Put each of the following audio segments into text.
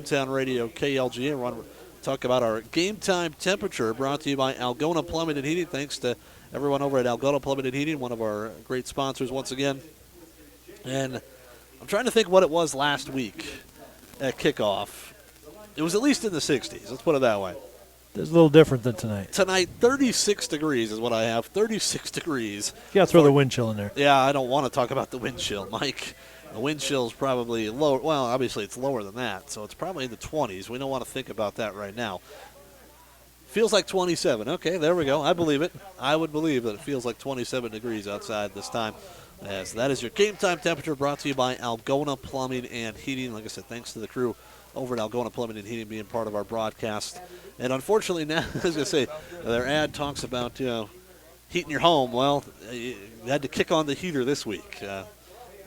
Town Radio KLG. And we want to talk about our game time temperature brought to you by Algona Plumbing and Heating. Thanks to everyone over at Algona Plumbing and Heating, one of our great sponsors once again. And I'm trying to think what it was last week at kickoff. It was at least in the 60s. Let's put it that way. It's a little different than tonight. Tonight, 36 degrees is what I have. 36 degrees. You got to throw the wind chill in there. Yeah, I don't want to talk about the wind chill, Mike. The wind chill is probably lower. Well, obviously it's lower than that, so it's probably in the 20s. We don't want to think about that right now. Feels like 27. Okay, there we go. I believe it. I would believe that it feels like 27 degrees outside this time. As that is your game time temperature brought to you by Algona Plumbing and Heating. Like I said, thanks to the crew over at Algona Plumbing and Heating being part of our broadcast. And unfortunately now, I was going to say, their ad talks about, heating your home. Well, you had to kick on the heater this week.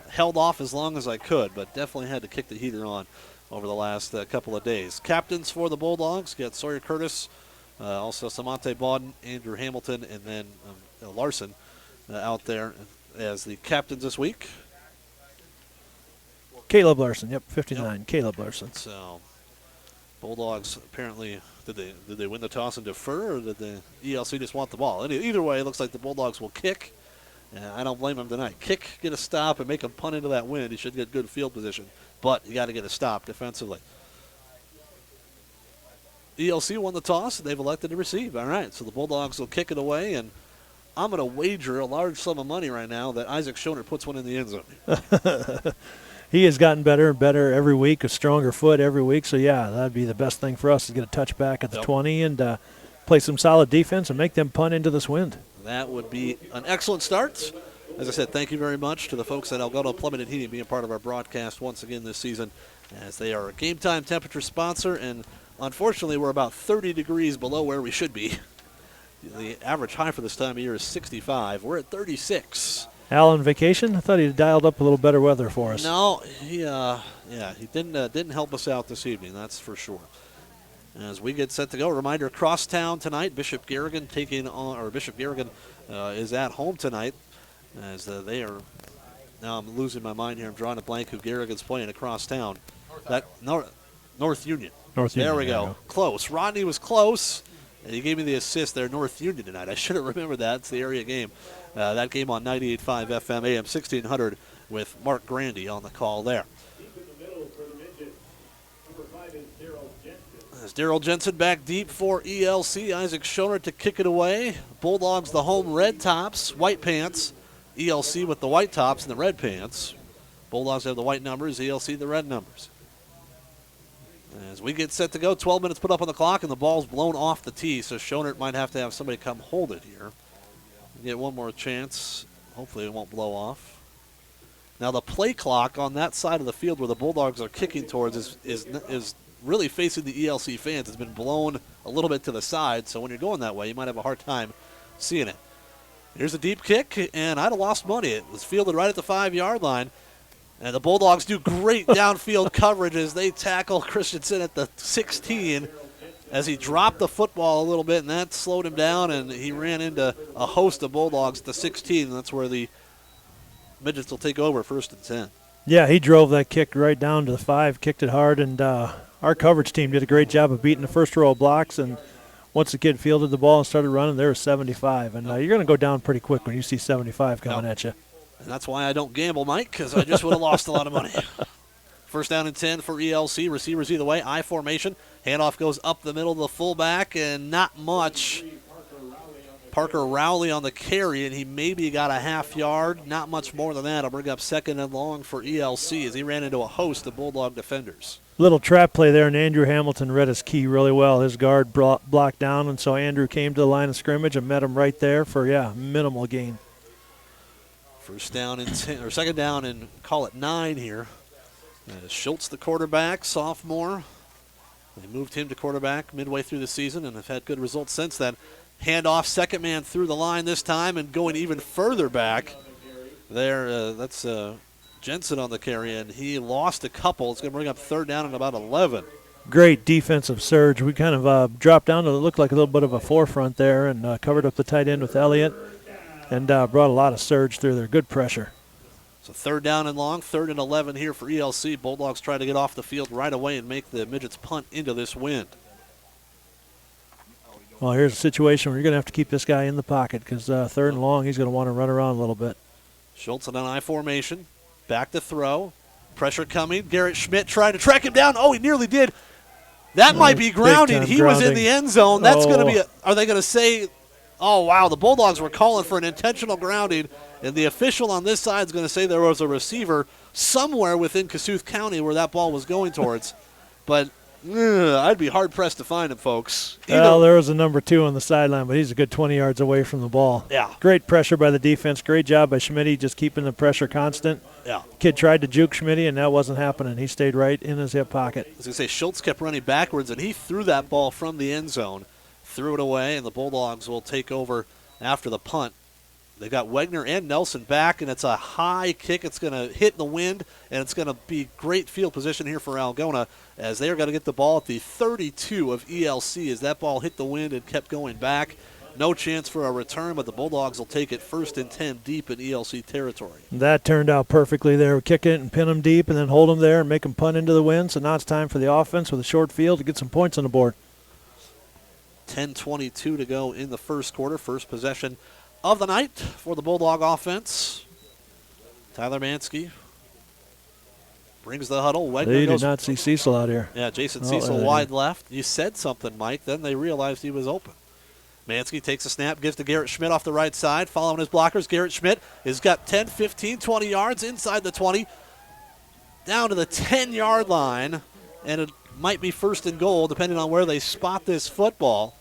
Held off as long as I could, but definitely had to kick the heater on over the last couple of days. Captains for the Bulldogs, got Sawyer Curtis, also Samante Bawden, Andrew Hamilton, and then Larson out there as the captains this week. Caleb Larson, 59, yep. Caleb Larson. So, Bulldogs apparently, did they win the toss and defer, or did the ELC just want the ball? Either way, it looks like the Bulldogs will kick. I don't blame him tonight. Kick, get a stop, and make him punt into that wind. He should get good field position, but you got to get a stop defensively. ELC won the toss, and they've elected to receive. All right, so the Bulldogs will kick it away, and I'm going to wager a large sum of money right now that Isaac Schoner puts one in the end zone. He has gotten better and better every week, a stronger foot every week. So, yeah, that would be the best thing for us to get a touchback at the 20 and play some solid defense and make them punt into this wind. That would be an excellent start. As I said, thank you very much to the folks at Algona Plumbing and Heating being part of our broadcast once again this season, as they are a game time temperature sponsor. And unfortunately, we're about 30 degrees below where we should be. The average high for this time of year is 65. We're at 36. Al on vacation? I thought he dialed up a little better weather for us. No, he didn't help us out this evening, that's for sure. As we get set to go, reminder: Crosstown tonight. Bishop Garrigan is at home tonight, as they are. Now I'm losing my mind here. I'm drawing a blank. Who Garrigan's playing at Crosstown? That North Union. North Union. There we go. Close. Rodney was close. And he gave me the assist there, North Union tonight. I should have remembered that. It's the area game. That game on 98.5 FM, AM 1600 with Mark Grandy on the call there. As Daryl Jensen back deep for ELC. Isaac Schoner to kick it away. Bulldogs the home red tops, white pants. ELC with the white tops and the red pants. Bulldogs have the white numbers, ELC the red numbers. As we get set to go, 12 minutes put up on the clock, and the ball's blown off the tee, so Schoner might have to have somebody come hold it here. Get one more chance. Hopefully it won't blow off. Now the play clock on that side of the field where the Bulldogs are kicking towards is really facing the ELC fans. It's been blown a little bit to the side, so when you're going that way, you might have a hard time seeing it. Here's a deep kick, and I'd have lost money. It was fielded right at the 5-yard line. And the Bulldogs do great downfield coverage as they tackle Christensen at the 16 as he dropped the football a little bit, and that slowed him down, and he ran into a host of Bulldogs at the 16, and that's where the Midgets will take over 1st and 10. Yeah, he drove that kick right down to the 5, kicked it hard, and our coverage team did a great job of beating the first row of blocks, and once the kid fielded the ball and started running, there was 75. And you're going to go down pretty quick when you see 75 coming at you. And that's why I don't gamble, Mike, because I just would have lost a lot of money. 1st down and 10 for ELC. Receivers either way. I formation. Handoff goes up the middle to the fullback, and not much. Parker Rowley on the carry, and he maybe got a half yard. Not much more than that. I'll bring up 2nd and long for ELC as he ran into a host of Bulldog defenders. Little trap play there, and Andrew Hamilton read his key really well. His guard blocked down, and so Andrew came to the line of scrimmage and met him right there for, minimal gain. 1st down and 10, or 2nd down and call it 9 here. Schultz, the quarterback, sophomore. They moved him to quarterback midway through the season and have had good results since then. Handoff, 2nd man through the line this time and going even further back. There, that's Jensen on the carry, and he lost a couple. It's going to bring up 3rd down and about 11. Great defensive surge. We kind of dropped down to look like a little bit of a forefront there and covered up the tight end with Elliott and brought a lot of surge through there. Good pressure. So 3rd down and long, 3rd and 11 here for ELC. Bulldogs try to get off the field right away and make the Midgets punt into this wind. Well, here's a situation where you're going to have to keep this guy in the pocket because 3rd and long, he's going to want to run around a little bit. Schultz in an I formation. Back to throw. Pressure coming. Garrett Schmidt trying to track him down. Oh, he nearly did. That might be grounding. He was in the end zone. That's going to be are they going to say, oh, wow, the Bulldogs were calling for an intentional grounding, and the official on this side is going to say there was a receiver somewhere within Kossuth County where that ball was going towards. But I'd be hard-pressed to find him, folks. Well, there was a number 2 on the sideline, but he's a good 20 yards away from the ball. Yeah. Great pressure by the defense. Great job by Schmidt, just keeping the pressure constant. Yeah. Kid tried to juke Schmidt, and that wasn't happening. He stayed right in his hip pocket. I was going to say, Schultz kept running backwards, and he threw that ball from the end zone, threw it away, and the Bulldogs will take over after the punt. They got Wegner and Nelson back, and it's a high kick. It's going to hit in the wind, and it's going to be great field position here for Algona as they are going to get the ball at the 32 of ELC as that ball hit the wind and kept going back. No chance for a return, but the Bulldogs will take it 1st and 10 deep in ELC territory. That turned out perfectly there. Kick it and pin them deep and then hold them there and make them punt into the wind. So now it's time for the offense with a short field to get some points on the board. 10:22 to go in the first quarter. First possession of the night for the Bulldog offense. Tyler Mansky brings the huddle. Wegner They goes, did not see Cecil out here. Yeah, Jason Cecil wide left. You said something, Mike. Then they realized he was open. Mansky takes a snap, gives to Garrett Schmidt off the right side. Following his blockers, Garrett Schmidt has got 10, 15, 20 yards inside the 20. Down to the 10-yard line. And it might be 1st and goal depending on where they spot this football.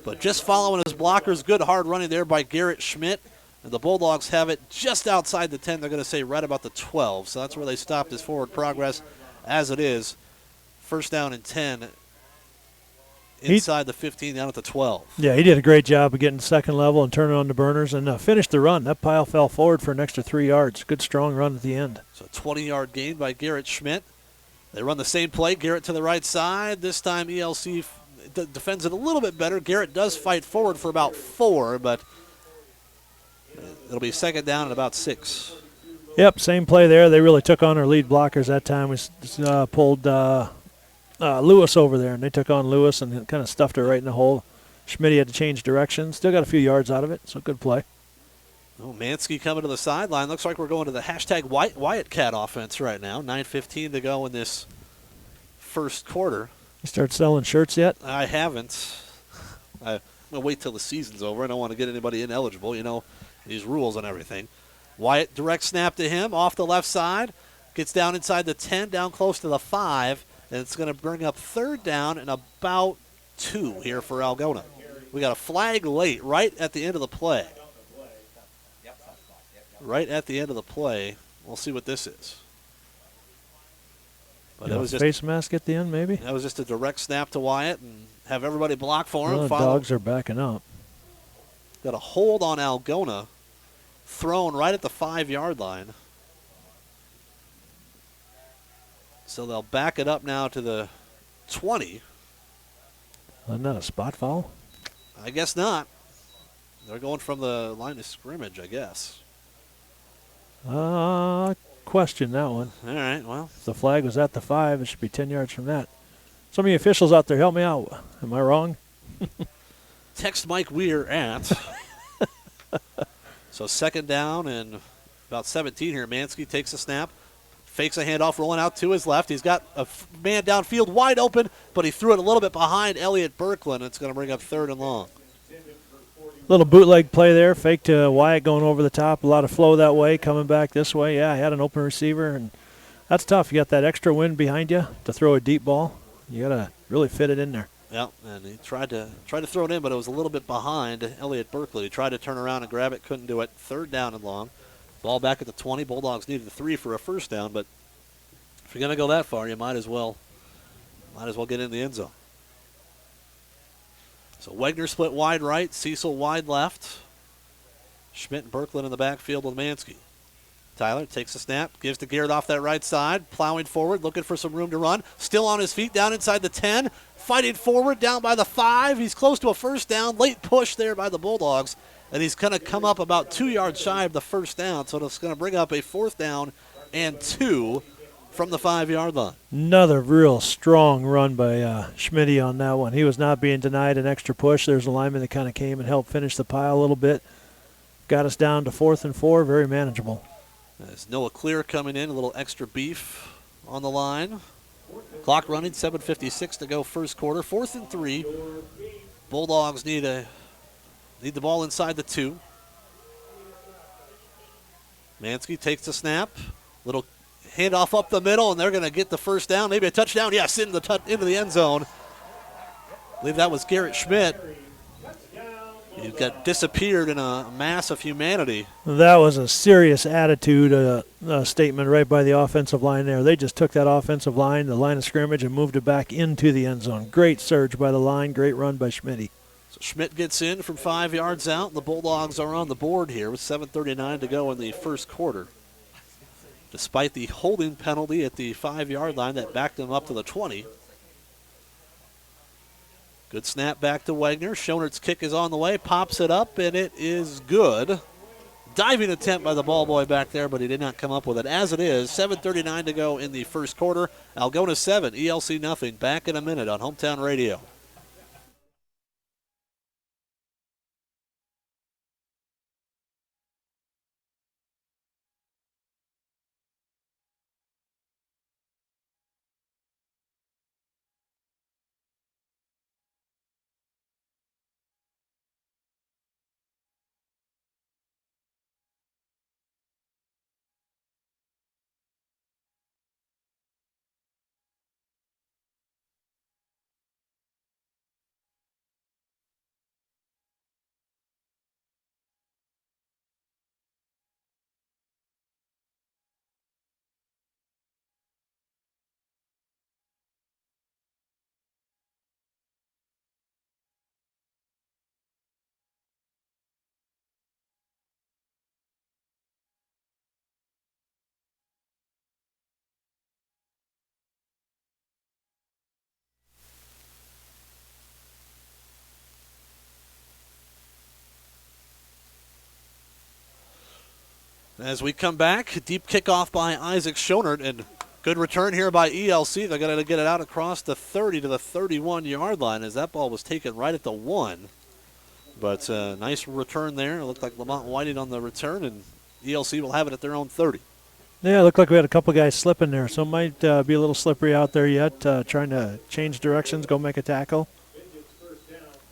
But just following his blockers, good hard running there by Garrett Schmidt. And the Bulldogs have it just outside the 10. They're going to say right about the 12. So that's where they stopped his forward progress as it is. 1st down and 10 inside the 15 down at the 12. Yeah, he did a great job of getting second level and turning on the burners and finished the run. That pile fell forward for an extra 3 yards. Good, strong run at the end. So a 20-yard gain by Garrett Schmidt. They run the same play. Garrett to the right side. This time ELC defends it a little bit better. Garrett does fight forward for about 4, but it'll be 2nd down and about 6. Yep, same play there. They really took on our lead blockers that time. We pulled Lewis over there, and they took on Lewis and kind of stuffed her right in the hole. Schmidt had to change direction. Still got a few yards out of it, so good play. Oh, Mansky coming to the sideline. Looks like we're going to the hashtag Wyatt Cat offense right now. 9:15 to go in this first quarter. You start selling shirts yet? I haven't. I'm going to wait till the season's over. I don't want to get anybody ineligible, these rules and everything. Wyatt, direct snap to him off the left side. Gets down inside the 10, down close to the 5. And it's going to bring up 3rd down and about 2 here for Algona. We got a flag late right at the end of the play. Right at the end of the play. We'll see what this is. But it was just face mask at the end, maybe? That was just a direct snap to Wyatt and have everybody block for him. Well, the Dogs are backing up. Got a hold on Algona, thrown right at the 5-yard line. So they'll back it up now to the 20. Isn't that a spot foul? I guess not. They're going from the line of scrimmage, I guess. Question that one. All right, well. If the flag was at the 5, it should be 10 yards from that. Some of you officials out there, help me out. Am I wrong? Text Mike Weir at. So 2nd down and about 17 here. Mansky takes a snap. Fakes a handoff, rolling out to his left. He's got a man downfield wide open, but he threw it a little bit behind Elliott Birkland. It's going to bring up 3rd and long. Little bootleg play there. Fake to Wyatt going over the top. A lot of flow that way, coming back this way. Yeah, he had an open receiver, and that's tough. You got that extra wind behind you to throw a deep ball. You got to really fit it in there. Yeah, and he tried to throw it in, but it was a little bit behind Elliott Birkland. He tried to turn around and grab it, couldn't do it. 3rd down and long. Ball back at the 20. Bulldogs needed a 3 for a 1st down, but if you're going to go that far, you might as well get in the end zone. So Wegner split wide right, Cecil wide left. Schmidt and Birkland in the backfield with Mansky. Tyler takes a snap, gives to Garrett off that right side, plowing forward, looking for some room to run. Still on his feet, down inside the 10, fighting forward, down by the 5. He's close to a 1st down. Late push there by the Bulldogs, and he's going to come up about 2 yards shy of the first down, so it's going to bring up a 4th down and 2 from the 5-yard line. Another real strong run by Schmidt on that one. He was not being denied an extra push. There's a lineman that kind of came and helped finish the pile a little bit. Got us down to 4th and 4, very manageable. There's Noah Clear coming in, a little extra beef on the line. Clock running, 7:56 to go first quarter. 4th and 3. Bulldogs need the ball inside the 2. Mansky takes the snap. Little handoff up the middle, and they're going to get the first down. Maybe a touchdown. Yes, into the end zone. I believe that was Garrett Schmidt. He got disappeared in a mass of humanity. That was a serious attitude statement right by the offensive line there. They just took that offensive line, the line of scrimmage, and moved it back into the end zone. Great surge by the line, great run by Schmidt. So Schmidt gets in from 5 yards out. The Bulldogs are on the board here with 7:39 to go in the first quarter. Despite the holding penalty at the 5-yard line that backed them up to the 20. Good snap back to Wagner. Schonert's kick is on the way, pops it up, and it is good. Diving attempt by the ball boy back there, but he did not come up with it. As it is, 7:39 to go in the first quarter. Algona 7, ELC nothing. Back in a minute on Hometown Radio. As we come back, deep kickoff by Isaac Schonert, and good return here by ELC. They're going to get it out across the 30 to the 31-yard line as that ball was taken right at the 1. But nice return there. It looked like Lamont Whiting on the return, and ELC will have it at their own 30. Yeah, it looked like we had a couple guys slipping there, so it might be a little slippery out there yet, trying to change directions, go make a tackle.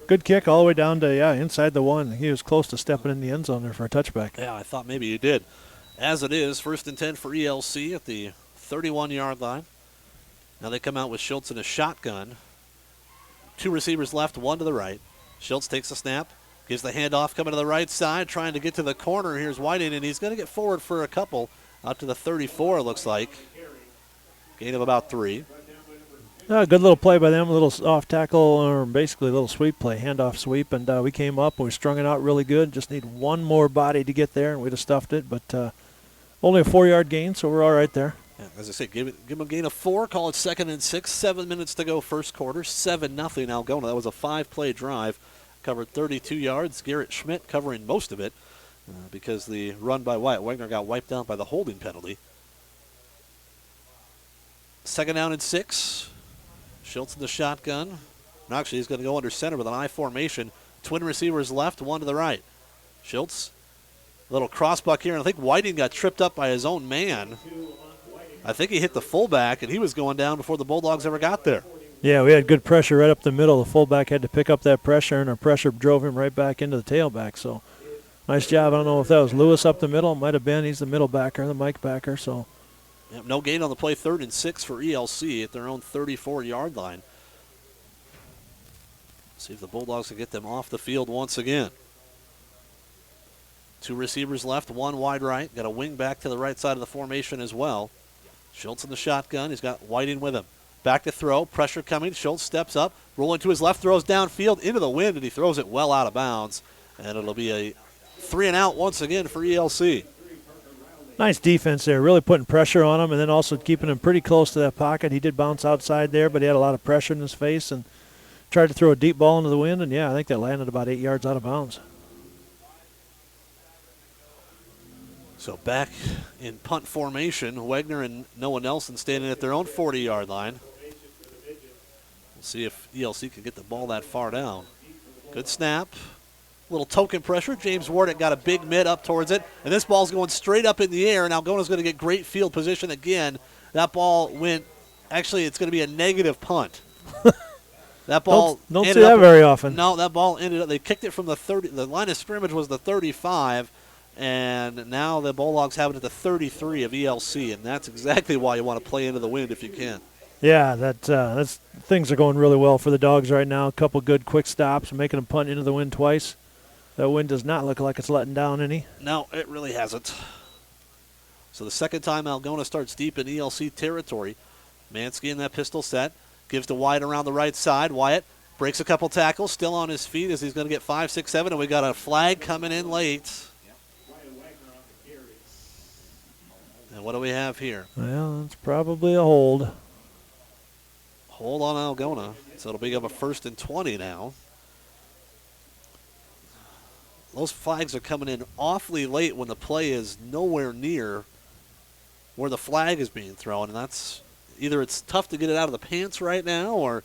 Good kick all the way down to, inside the 1. He was close to stepping in the end zone there for a touchback. Yeah, I thought maybe he did. As it is, 1st and 10 for ELC at the 31-yard line. Now they come out with Schultz in a shotgun. 2 receivers left, 1 to the right. Schultz takes the snap, gives the handoff coming to the right side, trying to get to the corner. Here's Whiting, and he's going to get forward for a couple. Out to the 34, it looks like. Gain of about 3. Good little play by them, a little off tackle, or basically a little sweep play, handoff sweep, and we came up and we strung it out really good. Just need one more body to get there, and we'd have stuffed it, but only a 4-yard gain, so we're all right there. Yeah, as I say, give them a gain of 4, call it 2nd and 6, 7 minutes to go first quarter, 7-0 Algona. That was a 5-play drive, covered 32 yards. Garrett Schmidt covering most of it because the run by Wyatt Wagner got wiped out by the holding penalty. 2nd down and 6. Schultz in the shotgun. No, actually, he's going to go under center with an I formation. Twin receivers left, 1 to the right. Schultz, a little crossbuck here, and I think Whiting got tripped up by his own man. I think he hit the fullback, and he was going down before the Bulldogs ever got there. Yeah, we had good pressure right up the middle. The fullback had to pick up that pressure, and our pressure drove him right back into the tailback. So, nice job. I don't know if that was Lewis up the middle. It might have been. He's the middle backer, the Mike backer, so. Yep, no gain on the play, 3rd and 6 for ELC at their own 34-yard line. See if the Bulldogs can get them off the field once again. 2 receivers left, 1 wide right. Got a wing back to the right side of the formation as well. Schultz in the shotgun. He's got Whiting with him. Back to throw. Pressure coming. Schultz steps up. Rolling to his left. Throws downfield into the wind, and he throws it well out of bounds. And it'll be a 3-and-out once again for ELC. Nice defense there, really putting pressure on him and then also keeping him pretty close to that pocket. He did bounce outside there, but he had a lot of pressure in his face and tried to throw a deep ball into the wind, and, I think that landed about 8 yards out of bounds. So back in punt formation, Wegner and Noah Nelson standing at their own 40-yard line. We'll see if ELC can get the ball that far down. Good snap. Little token pressure. James Wardick got a big mid up towards it. And this ball's going straight up in the air. And Algona's going to get great field position again. That ball went, actually, it's going to be a negative punt. That ball don't see that very often. No, that ball ended up, they kicked it from the 30. The line of scrimmage was the 35. And now the Bulldogs have it at the 33 of ELC. And that's exactly why you want to play into the wind if you can. Yeah, that's things are going really well for the Dogs right now. A couple good quick stops, making them punt into the wind twice. That wind does not look like it's letting down any. No, it really hasn't. So the second time Algona starts deep in ELC territory. Mansky in that pistol set. Gives to Wyatt around the right side. Wyatt breaks a couple tackles, still on his feet as he's going to get 5, 6, 7, and we got a flag coming in late. And what do we have here? Well, it's probably a hold. Hold on Algona. So it'll be up a 1st and 20 now. Those flags are coming in awfully late when the play is nowhere near where the flag is being thrown. And that's either it's tough to get it out of the pants right now, or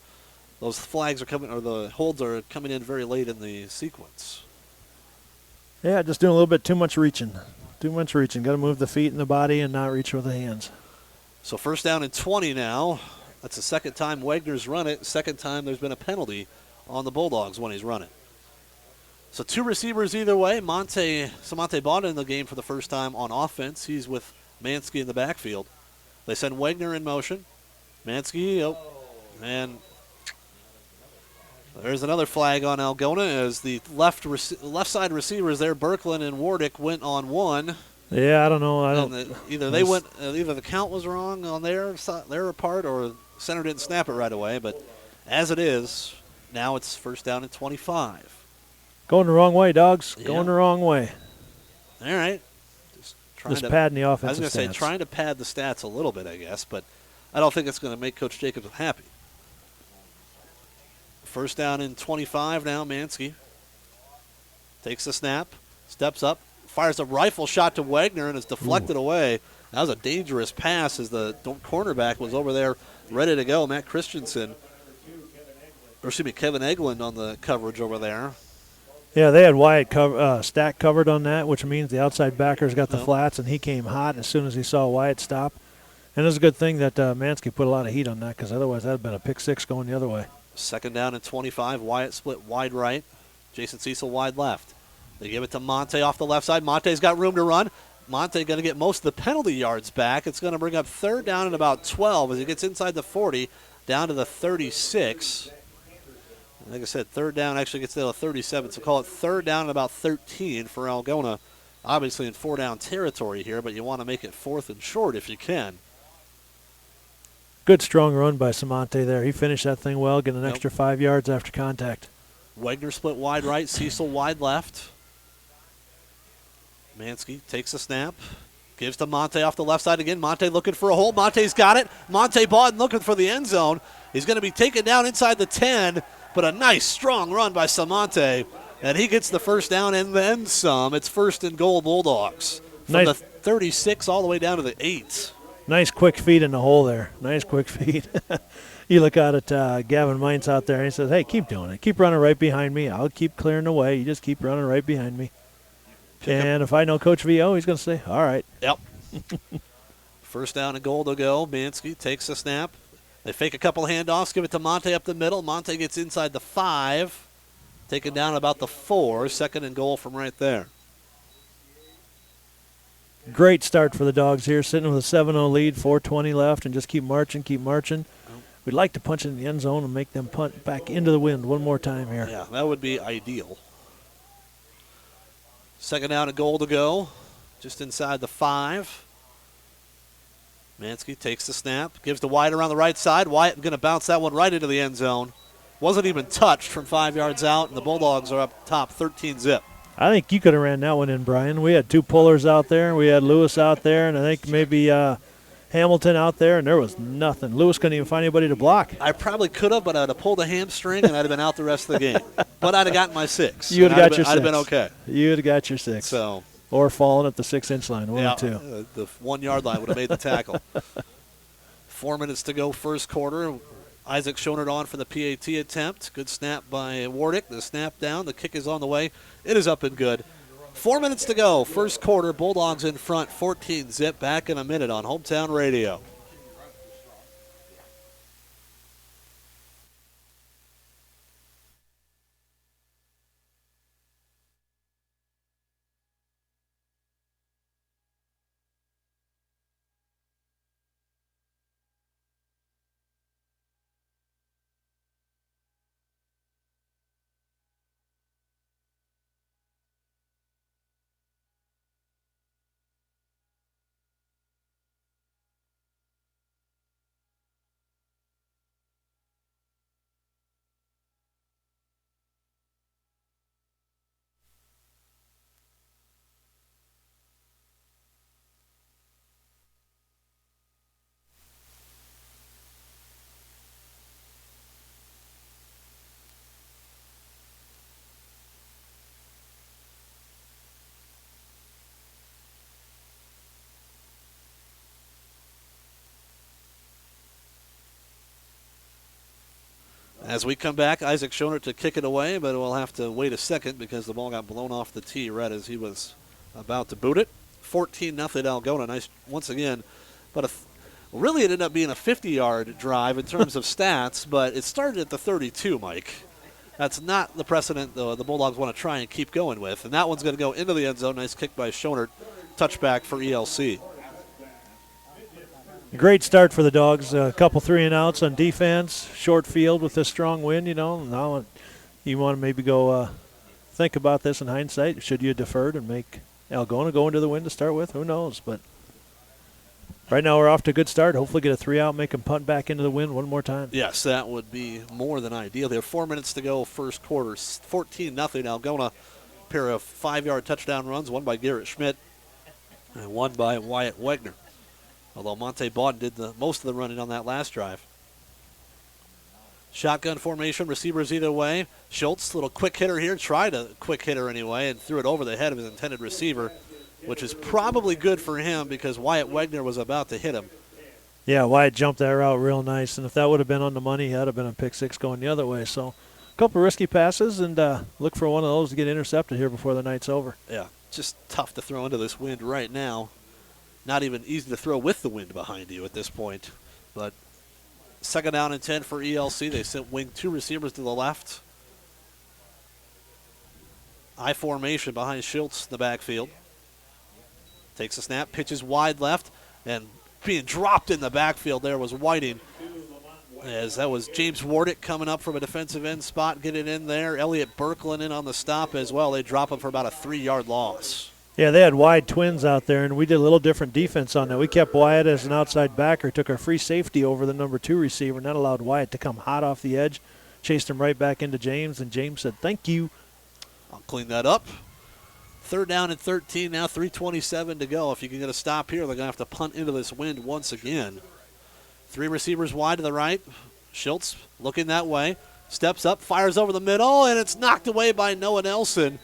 those flags are coming, or the holds are coming in very late in the sequence. Yeah, just doing a little bit too much reaching. Too much reaching. Got to move the feet and the body and not reach with the hands. So 1st down and 20 now. That's the second time Wegner's run it. Second time there's been a penalty on the Bulldogs when he's run it. So 2 receivers either way. Samonte Bonda in the game for the first time on offense. He's with Mansky in the backfield. They send Wegner in motion. Mansky, and there's another flag on Algona as the left side receivers there, Birkeland and Wardick, went on one. Yeah, I don't know. Either the count was wrong on their part, or center didn't snap it right away. But as it is, now it's 1st down and 25. Going the wrong way, Dogs. Yeah. Going the wrong way. All right. Just padding the offensive I was going to say, trying to pad the stats a little bit, I guess, but I don't think it's going to make Coach Jacobs happy. 1st down and 25 now, Mansky takes the snap, steps up, fires a rifle shot to Wegner, and is deflected away. That was a dangerous pass as the cornerback was over there ready to go. Kevin Eglund on the coverage over there. Yeah, they had Wyatt Stack covered on that, which means the outside backers got the flats, and he came hot as soon as he saw Wyatt stop. And it was a good thing that Mansky put a lot of heat on that, because otherwise that would have been a pick 6 going the other way. 2nd down and 25. Wyatt split wide right. Jason Cecil wide left. They give it to Monte off the left side. Monte's got room to run. Monte going to get most of the penalty yards back. It's going to bring up 3rd down and about 12 as he gets inside the 40, down to the 36. Like I said, 3rd down actually gets to the 37, so call it 3rd down and about 13 for Algona. Obviously in 4-down territory here, but you want to make it 4th and short if you can. Good strong run by Samonte there. He finished that thing well, getting an extra 5 yards after contact. Wegner split wide right, Cecil wide left. Mansky takes the snap, gives to Monte off the left side again. Monte looking for a hole. Monte's got it. Monte Bawden looking for the end zone. He's going to be taken down inside the 10, but a nice strong run by Samonte, and he gets the 1st down and then some. It's 1st and goal Bulldogs from the 36 all the way down to the 8. Nice quick feed in the hole there. Nice quick feed. You look out at Gavin Mines out there, and he says, hey, keep doing it. Keep running right behind me. I'll keep clearing the way. You just keep running right behind me. And if I know Coach VO, he's going to say, all right. Yep. 1st down and goal to go. Mansky takes the snap. They fake a couple handoffs, give it to Monte up the middle. Monte gets inside the 5, taken down about the 4. 2nd and goal from right there. Great start for the Dogs here, sitting with a 7-0 lead, 4:20 left, and just keep marching, keep marching. We'd like to punch in the end zone and make them punt back into the wind one more time here. Yeah, that would be ideal. 2nd down and goal to go, just inside the 5. Mansky takes the snap, gives to Wyatt around the right side. Wyatt going to bounce that one right into the end zone. Wasn't even touched from 5 yards out, and the Bulldogs are up top 13-zip. I think you could have ran that one in, Brian. We had 2 pullers out there. We had Lewis out there, and I think maybe Hamilton out there, and there was nothing. Lewis couldn't even find anybody to block. I probably could have, but I'd have pulled a hamstring, and I'd have been out the rest of the game. But I'd have gotten my 6. You would have got your 6. I'd have been okay. You would have got your 6. So Or falling at the 6-inch line, one Yeah, or two. the 1 yard line would have made the tackle. 4 minutes to go, first quarter. Isaac Schonert on for the PAT attempt. Good snap by Wardick. The snap down. The kick is on the way. It is up and good. 4 minutes to go, first quarter. Bulldogs in front, 14-zip. Back in a minute on Hometown Radio. As we come back, Isaac Schonert to kick it away, but we'll have to wait a second because the ball got blown off the tee right as he was about to boot it. 14-0 Algona. Nice once again, but really it ended up being a 50-yard drive in terms of stats, but it started at the 32, Mike. That's not the precedent the Bulldogs want to try and keep going with, and that one's going to go into the end zone. Nice kick by Schonert. Touchback for ELC. Great start for the Dogs. A couple 3-and-outs on defense. Short field with a strong wind, Now you want to maybe go think about this in hindsight. Should you have deferred and make Algona go into the wind to start with? Who knows? But right now we're off to a good start. Hopefully get a 3-out, make them punt back into the wind one more time. Yes, that would be more than ideal. They have 4 minutes to go, first quarter. 14-0 Algona. Pair of 5-yard touchdown runs, one by Garrett Schmidt and one by Wyatt Wegner. Although Monte Bawden did most of the running on that last drive. Shotgun formation, receivers either way. Schultz, little quick hitter here, tried a quick hitter anyway, and threw it over the head of his intended receiver, which is probably good for him because Wyatt Wegner was about to hit him. Yeah, Wyatt jumped that route real nice, and if that would have been on the money, that would have been a pick six going the other way. So a couple of risky passes, and look for one of those to get intercepted here before the night's over. Yeah, just tough to throw into this wind right now. Not even easy to throw with the wind behind you at this point. But second down and 10 for ELC. They sent wing two receivers to the left. I formation behind Schultz in the backfield. Takes a snap, pitches wide left, and being dropped in the backfield there was Whiting. As that was James Wardick coming up from a defensive end spot, getting in there. Elliott Berklin in on the stop as well. They drop him for about a 3-yard loss. Yeah, they had wide twins out there, and we did a little different defense on that. We kept Wyatt as an outside backer, took our free safety over the number 2 receiver, and that allowed Wyatt to come hot off the edge, chased him right back into James, and James said, thank you. I'll clean that up. Third down and 13, now 3:27 to go. If you can get a stop here, they're going to have to punt into this wind once again. 3 receivers wide to the right. Schultz looking that way. Steps up, fires over the middle, and it's knocked away by Noah Nelson.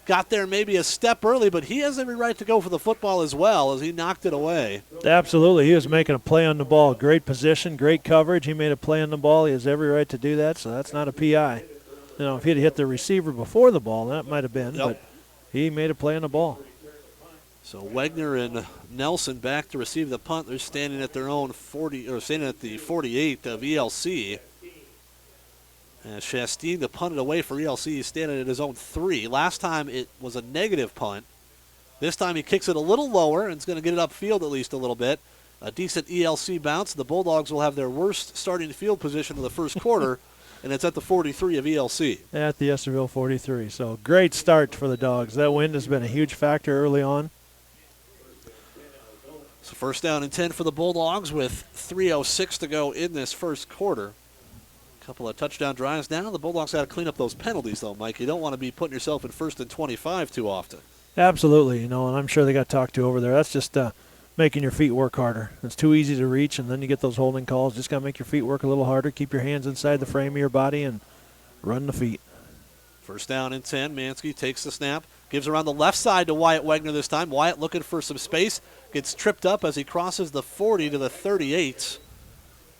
Got there maybe a step early, but he has every right to go for the football as well as he knocked it away. Absolutely. He was making a play on the ball. Great position, great coverage. He made a play on the ball. He has every right to do that, so that's not a PI. If he'd hit the receiver before the ball, that might have been, but he made a play on the ball. So Wegner and Nelson back to receive the punt. They're standing at their own 40, or standing at the 48 of ELC. And Chastain to punt it away for ELC. He's standing at his own 3. Last time it was a negative punt. This time he kicks it a little lower and is going to get it upfield at least a little bit. A decent ELC bounce. The Bulldogs will have their worst starting field position of the first quarter, and it's at the 43 of ELC. At the Estherville 43. So great start for the Dogs. That wind has been a huge factor early on. So first down and 10 for the Bulldogs with 3:06 to go in this first quarter. Couple of touchdown drives now. The Bulldogs got to clean up those penalties, though, Mike. You don't want to be putting yourself in 1st and 25 too often. Absolutely, and I'm sure they got talked to over there. That's just making your feet work harder. It's too easy to reach, and then you get those holding calls. Just got to make your feet work a little harder, keep your hands inside the frame of your body, and run the feet. First down and 10. Mansky takes the snap, Gives around the left side to Wyatt Wegner this time. Wyatt looking for some space. Gets tripped up as he crosses the 40 to the 38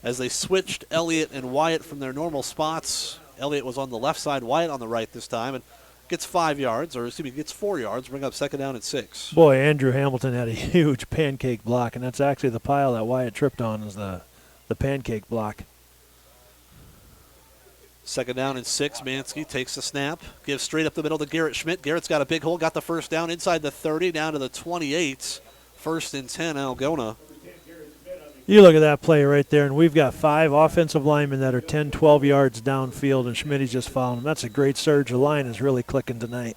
as they switched Elliott and Wyatt from their normal spots. Elliott was on the left side, Wyatt on the right this time, and gets 5 yards, or excuse me, gets 4 yards, bring up second down and 6. Boy, Andrew Hamilton had a huge pancake block, and that's actually the pile that Wyatt tripped on is the pancake block. Second down and 6. Mansky takes the snap, gives straight up the middle to Garrett Schmidt. Garrett's got a big hole, got the first down inside the 30, down to the 28. First and 10, Algona. You look at that play right there, and we've got 5 offensive linemen that are 10, 12 yards downfield, and Schmidt's just following them. That's a great surge. The line is really clicking tonight.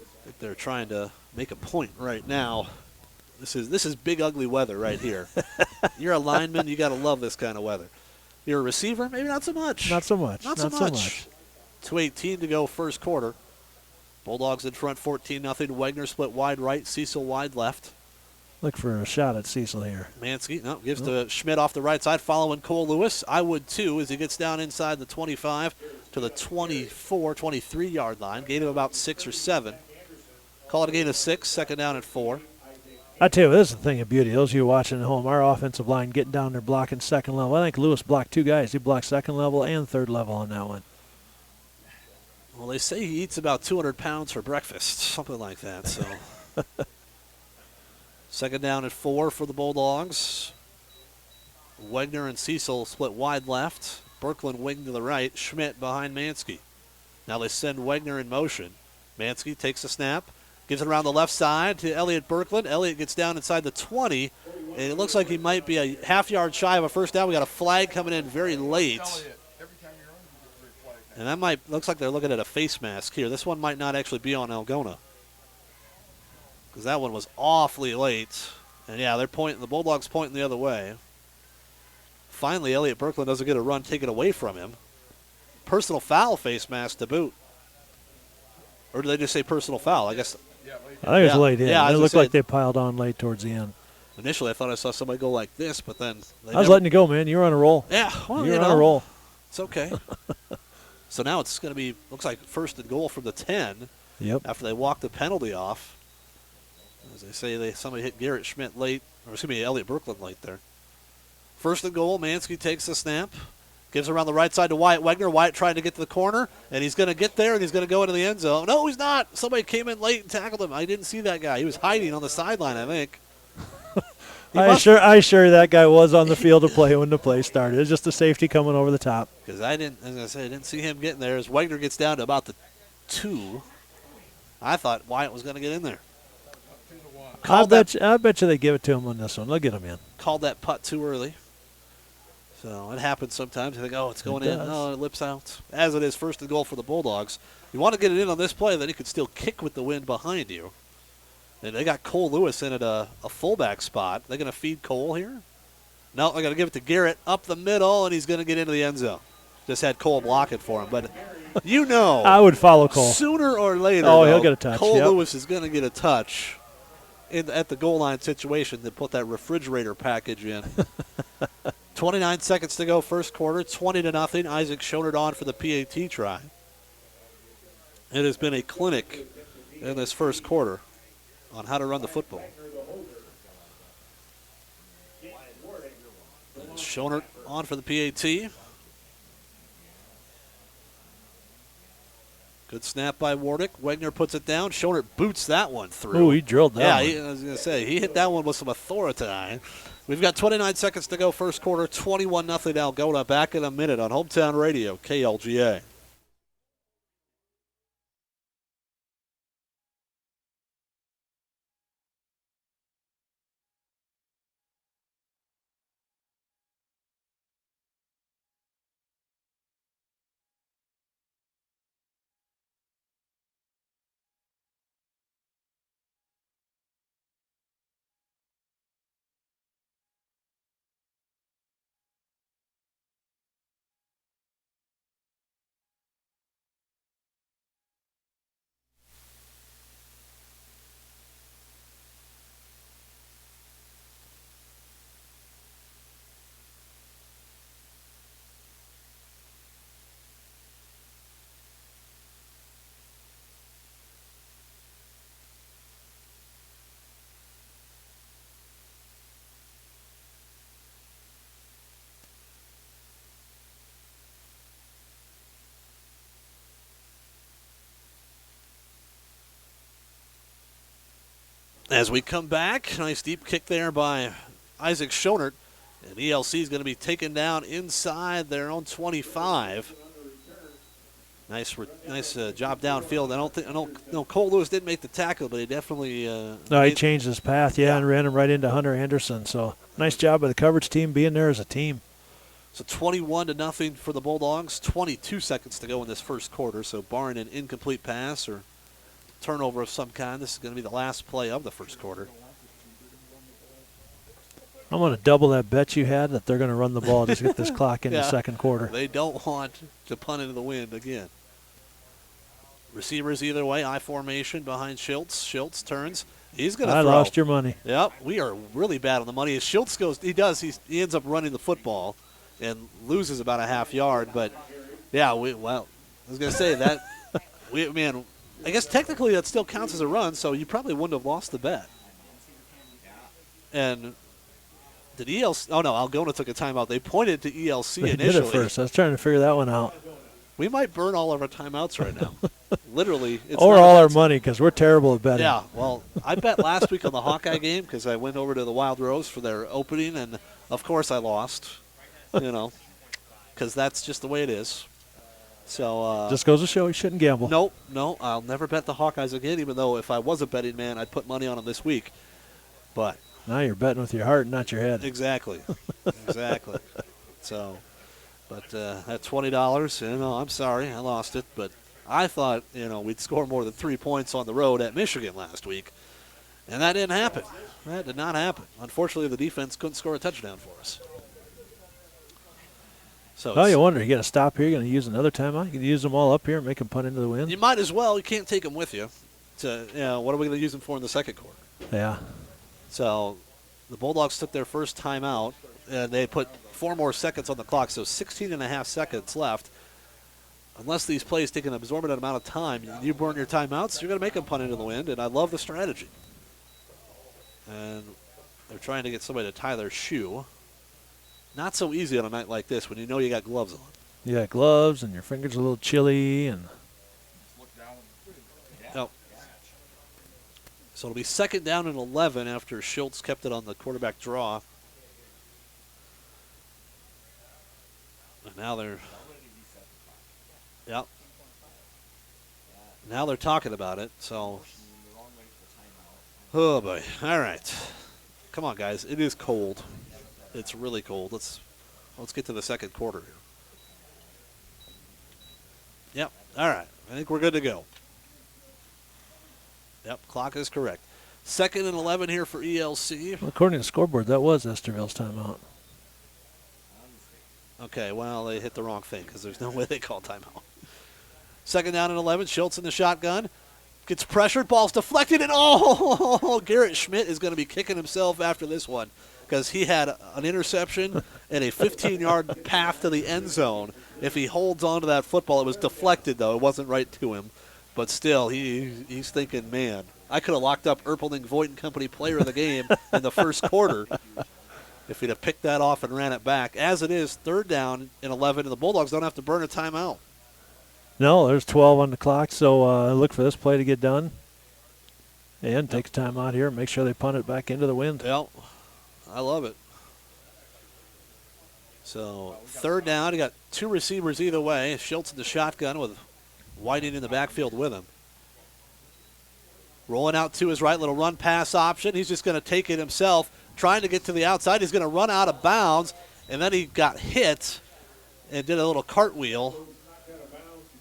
I think they're trying to make a point right now. This is big, ugly weather right here. You're a lineman, you got to love this kind of weather. You're a receiver, maybe not so much. Not so much. Not so much. 2:18 to go first quarter. Bulldogs in front 14-0. Wegner split wide right, Cecil wide left. Look for a shot at Cecil here. Mansky, gives to Schmidt off the right side, following Cole Lewis. I would too as he gets down inside the 25 to the 24, 23-yard line. Gain of about 6 or 7. Call it a gain of 6, second down at 4. I tell you, this is the thing of beauty. Those of you watching at home, our offensive line getting down there blocking second level. I think Lewis blocked 2 guys. He blocked second level and third level on that one. Well, they say he eats about 200 pounds for breakfast, something like that. So, second down at 4 for the Bulldogs. Wegner and Cecil split wide left. Berkland wing to the right. Schmidt behind Mansky. Now they send Wegner in motion. Mansky takes a snap. Gives it around the left side to Elliott Berkland. Elliott gets down inside the 20, and it looks like he might be a half yard shy of a first down. We got a flag coming in very late. And that looks like they're looking at a face mask here. This one might not actually be on Algona, because that one was awfully late. And yeah, they're pointing, the Bulldogs pointing the other way. Finally, Elliott Berkland doesn't get a run taken away from him. Personal foul face mask to boot. Or did they just say personal foul? I guess. I think it was late in. Yeah, it looked like they piled on late towards the end. Initially, I thought I saw somebody go like this, but then I was letting you go, man. You were on a roll. Yeah, well, you were on a roll. It's okay. So now it's going to be, looks like first and goal from the 10. Yep. After they walk the penalty off. As they say, somebody hit Garrett Schmidt late, or excuse me, Elliott Berkland late there. First and goal, Mansky takes the snap. Gives around the right side to Wyatt Wegner. Wyatt trying to get to the corner, and he's going to get there, and he's going to go into the end zone. No, he's not. Somebody came in late and tackled him. I didn't see that guy. He was hiding on the sideline, I think. I sure that guy was on the field of play when the play started. It's just a safety coming over the top. Because I didn't see him getting there. As Wegner gets down to about the 2, I thought Wyatt was going to get in there. I bet you they give it to him on this one. They'll get him in. Called that putt too early. So it happens sometimes. You think, it's going in. No, it lips out. As it is, first and goal for the Bulldogs. You want to get it in on this play, then you could still kick with the wind behind you. And they got Cole Lewis in at a fullback spot. They're going to feed Cole here? No, they're going to give it to Garrett up the middle, and he's going to get into the end zone. Just had Cole block it for him. But I would follow Cole. Sooner or later, he'll get a touch. Cole Lewis is going to get a touch at the goal line situation to put that refrigerator package in. 29 seconds to go first quarter, 20-0. Isaac Schonert on for the PAT try. It has been a clinic in this first quarter on how to run the football. Schonert on for the PAT. Good snap by Wardick. Wegner puts it down. Schonert boots that one through. Ooh, he drilled that one. I was going to say, he hit that one with some authority. We've got 29 seconds to go first quarter, 21-0 Algona. Back in a minute on Hometown Radio, KLGA. As we come back, nice deep kick there by Isaac Schonert. And ELC is going to be taken down inside their own 25. Nice job downfield. I don't Cole Lewis didn't make the tackle, but he definitely. No, he changed his path, and ran him right into Hunter Anderson. So nice job by the coverage team being there as a team. So 21-0 for the Bulldogs. 22 seconds to go in this first quarter. So barring an incomplete pass or turnover of some kind, this is going to be the last play of the first quarter. I'm going to double that bet you had that they're going to run the ball just get this clock in the second quarter. They don't want to punt into the wind again. Receivers either way, I formation behind Schultz. Schultz turns. He's going to throw. I lost your money. Yep, we are really bad on the money. As Schultz goes, he ends up running the football and loses about a half yard. But, I was going to say that, I guess technically that still counts as a run, so you probably wouldn't have lost the bet. And did ELC? Oh, no, Algona took a timeout. They pointed to ELC they initially. Did it first. I was trying to figure that one out. We might burn all of our timeouts right now. Literally. Or all our money because we're terrible at betting. Yeah, well, I bet last week on the Hawkeye game because I went over to the Wild Rose for their opening, and, of course, I lost, because that's just the way it is. So just goes to show you shouldn't gamble. No, I'll never bet the Hawkeyes again, even though if I was a betting man, I'd put money on them this week. But now you're betting with your heart, not your head. Exactly. So, but that $20, I'm sorry, I lost it. But I thought, we'd score more than 3 points on the road at Michigan last week. And that didn't happen. That did not happen. Unfortunately, the defense couldn't score a touchdown for us. So you wonder, you got to stop here, you're going to use another timeout? You can use them all up here and make them punt into the wind? You might as well. You can't take them with you. What are we going to use them for in the second quarter? Yeah. So the Bulldogs took their first timeout, and they put 4 more seconds on the clock, so 16.5 seconds left. Unless these plays take an absorbent amount of time, you burn your timeouts, you're going to make them punt into the wind, and I love the strategy. And they're trying to get somebody to tie their shoe. Not so easy on a night like this when you know you got gloves on. You got gloves, and your fingers are a little chilly. So it'll be 2nd down and 11 after Schultz kept it on the quarterback draw. And now they're talking about it. So, oh boy! All right, come on, guys. It is cold. It's really cold. Let's get to the second quarter here. Yep. All right. I think we're good to go. Yep. Clock is correct. 2nd and 11 here for ELC. Well, according to the scoreboard, that was Estherville's timeout. Okay. Well, they hit the wrong thing because there's no way they call timeout. 2nd down and 11. Schultz in the shotgun. Gets pressured. Ball's deflected. And, Garrett Schmidt is going to be kicking himself after this one, because he had an interception and a 15-yard path to the end zone. If he holds on to that football, it was deflected, though. It wasn't right to him. But still, he's thinking, man, I could have locked up Erpelding, Voigt & Company player of the game in the first quarter if he'd have picked that off and ran it back. As it is, 3rd down and 11, and the Bulldogs don't have to burn a timeout. No, there's 12 on the clock, so look for this play to get done. And take a timeout here and make sure they punt it back into the wind. Yep. I love it. So 3rd down, you got 2 receivers either way. Schultz in the shotgun with Whiting in the backfield with him. Rolling out to his right, little run pass option. He's just going to take it himself, trying to get to the outside. He's going to run out of bounds, and then he got hit and did a little cartwheel.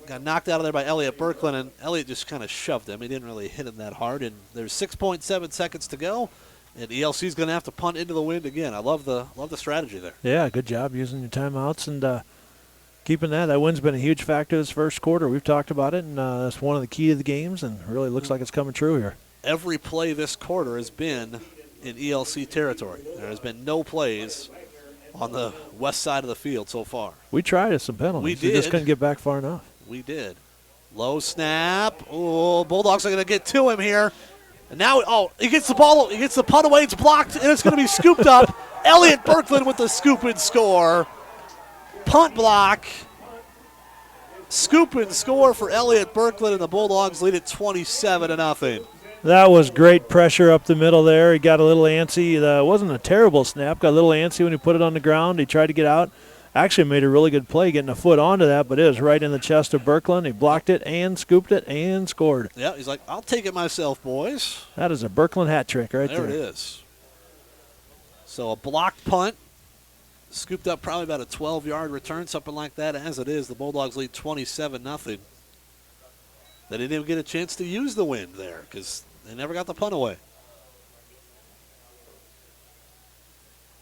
Got knocked out of there by Elliott Berkland, and Elliott just kind of shoved him. He didn't really hit him that hard, and there's 6.7 seconds to go. And ELC's going to have to punt into the wind again. I love the strategy there. Yeah, good job using your timeouts and keeping that. That wind's been a huge factor this first quarter. We've talked about it, and that's one of the key to the games, and really looks like it's coming true here. Every play this quarter has been in ELC territory. There has been no plays on the west side of the field so far. We tried some penalties. We just couldn't get back far enough. We did. Low snap. Oh, Bulldogs are going to get to him here. And now, he gets the ball. He gets the punt away. It's blocked, and it's going to be scooped up. Elliott Berkland with the scoop and score. Punt block. Scoop and score for Elliott Berkland, and the Bulldogs lead it 27-0. That was great pressure up the middle there. He got a little antsy. It wasn't a terrible snap. Got a little antsy when he put it on the ground. He tried to get out. Actually made a really good play getting a foot onto that, but it was right in the chest of Birkeland. He blocked it and scooped it and scored. Yeah, he's like, I'll take it myself, boys. That is a Birkeland hat trick right there. There it is. So a blocked punt. Scooped up probably about a 12-yard return, something like that. As it is, the Bulldogs lead 27-0. They didn't even get a chance to use the wind there because they never got the punt away.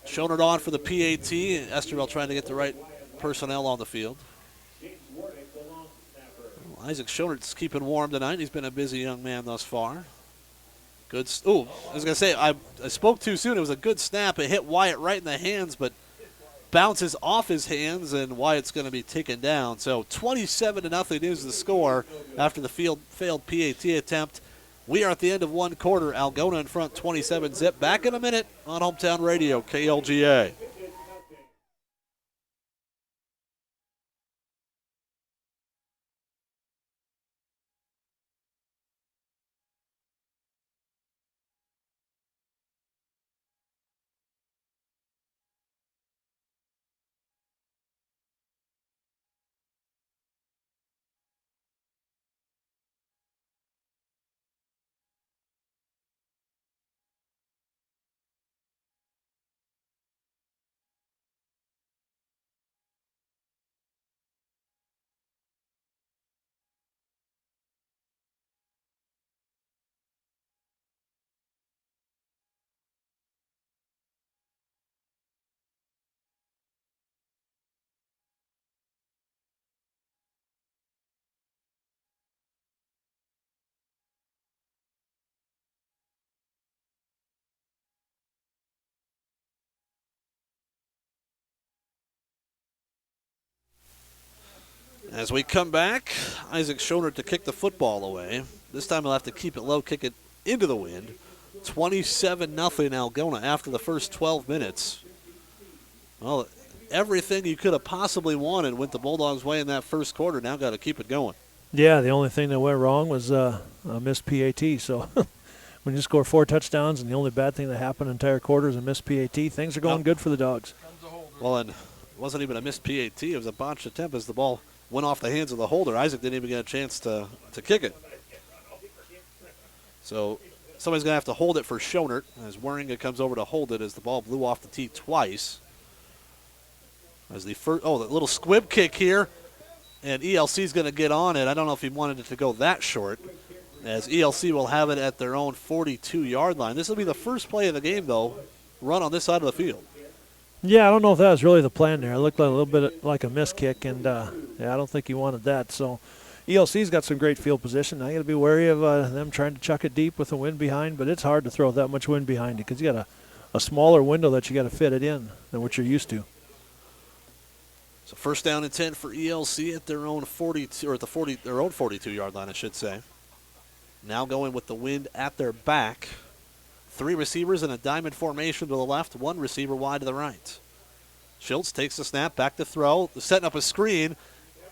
Shonert on for the PAT. Estherville trying to get the right personnel on the field. Isaac Shonert's keeping warm tonight. He's been a busy young man thus far. Good. Oh, I was going to say, I spoke too soon. It was a good snap. It hit Wyatt right in the hands, but bounces off his hands, and Wyatt's going to be taken down. So 27-0 is the score after the failed PAT attempt. We are at the end of one quarter. Algona in front 27-0. Back in a minute on Hometown Radio, KLGA. As we come back, Isaac Shonert to kick the football away. This time he'll have to keep it low, kick it into the wind. 27-0 Algona after the first 12 minutes. Well, everything you could have possibly wanted went the Bulldogs' way in that first quarter. Now got to keep it going. Yeah, the only thing that went wrong was a missed PAT. So when you score 4 touchdowns and the only bad thing that happened in the entire quarter is a missed PAT, things are going good for the Dogs. Well, and it wasn't even a missed PAT. It was a botched attempt as the ball went off the hands of the holder. Isaac didn't even get a chance to kick it. So somebody's going to have to hold it for Shonert as Waringa comes over to hold it as the ball blew off the tee twice. As the first, the little squib kick here, and ELC's going to get on it. I don't know if he wanted it to go that short, as ELC will have it at their own 42-yard line. This will be the first play of the game, though, run on this side of the field. Yeah, I don't know if that was really the plan there. It looked like a little bit like a miss kick, and I don't think he wanted that. So ELC's got some great field position. Now you got to be wary of them trying to chuck it deep with the wind behind, but it's hard to throw that much wind behind it because you got a smaller window that you got to fit it in than what you're used to. So first down and 10 for ELC at their own 42, or at their own 42-yard line, I should say. Now going with the wind at their back. 3 receivers in a diamond formation to the left, 1 receiver wide to the right. Schultz takes the snap, back to throw, setting up a screen,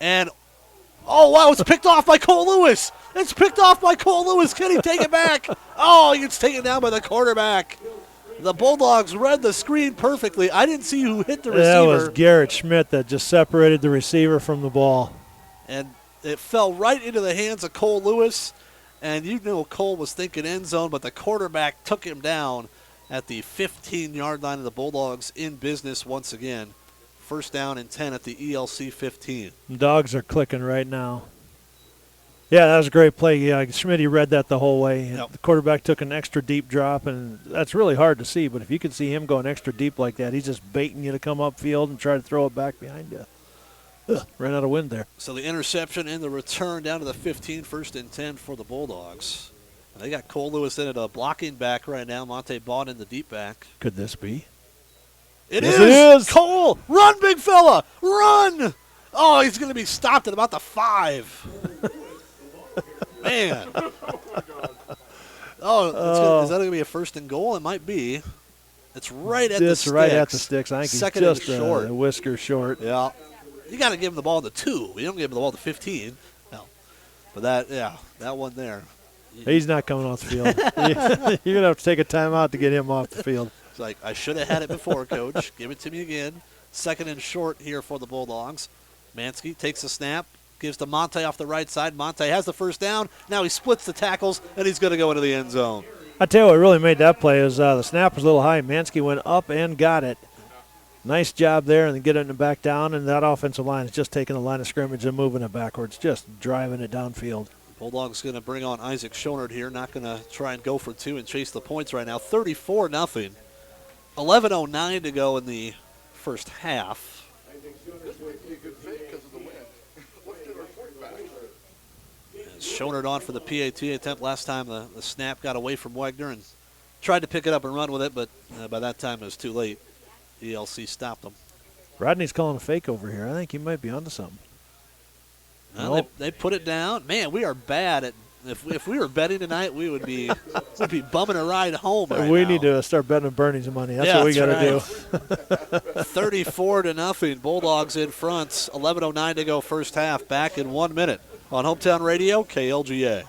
and oh, wow, it's picked off by Cole Lewis. It's picked off by Cole Lewis. Can he take it back? Oh, he gets taken down by the quarterback. The Bulldogs read the screen perfectly. I didn't see who hit the receiver. That was Garrett Schmidt that just separated the receiver from the ball. And it fell right into the hands of Cole Lewis. And you know Cole was thinking end zone, but the quarterback took him down at the 15-yard line of the Bulldogs in business once again. First down and 10 at the ELC 15. Dogs are clicking right now. Yeah, that was a great play. Yeah, Schmidt read that the whole way. Yep. The quarterback took an extra deep drop, and that's really hard to see. But if you could see him going extra deep like that, he's just baiting you to come upfield and try to throw it back behind you. Ran out of wind there. So the interception and the return down to the 15, first and 10 for the Bulldogs. They got Cole Lewis in at a blocking back right now. Monte Bond in the deep back. Could this be? It Yes, is. it is. Cole, run, big fella, run! Oh, he's going to be stopped at about the 5. Man. Is that going to be a first and goal? It might be. It's right at the sticks. It's right at the sticks. I think Second he's just and short. a whisker short. Yeah. You got to give him the ball to 2. You don't give him the ball to 15. No. But that one there. He's not coming off the field. You're going to have to take a timeout to get him off the field. It's like, I should have had it before, Coach. Give it to me again. Second and short here for the Bulldogs. Mansky takes a snap, gives to Monte off the right side. Monte has the first down. Now he splits the tackles, and he's going to go into the end zone. I tell you what really made that play is the snap was a little high. Mansky went up and got it. Nice job there, and then get it back down, and that offensive line is just taking the line of scrimmage and moving it backwards, just driving it downfield. Bulldogs going to bring on Isaac Schonert here, not going to try and go for two and chase the points right now. 34-0. 11:09 to go in the first half. Schonert on for the PAT attempt. Last time the snap got away from Wegner and tried to pick it up and run with it, but by that time it was too late. ELC stopped them. Rodney's calling a fake over here. I think he might be onto something. Well, they put it down. Man, we are bad at. If we were betting tonight, we would be bumming a ride home right we now. need to start betting on Bernie's money. That's what we got to do. 34-0. Bulldogs in front. 11:09 to go first half. Back in 1 minute on Hometown Radio, KLGA.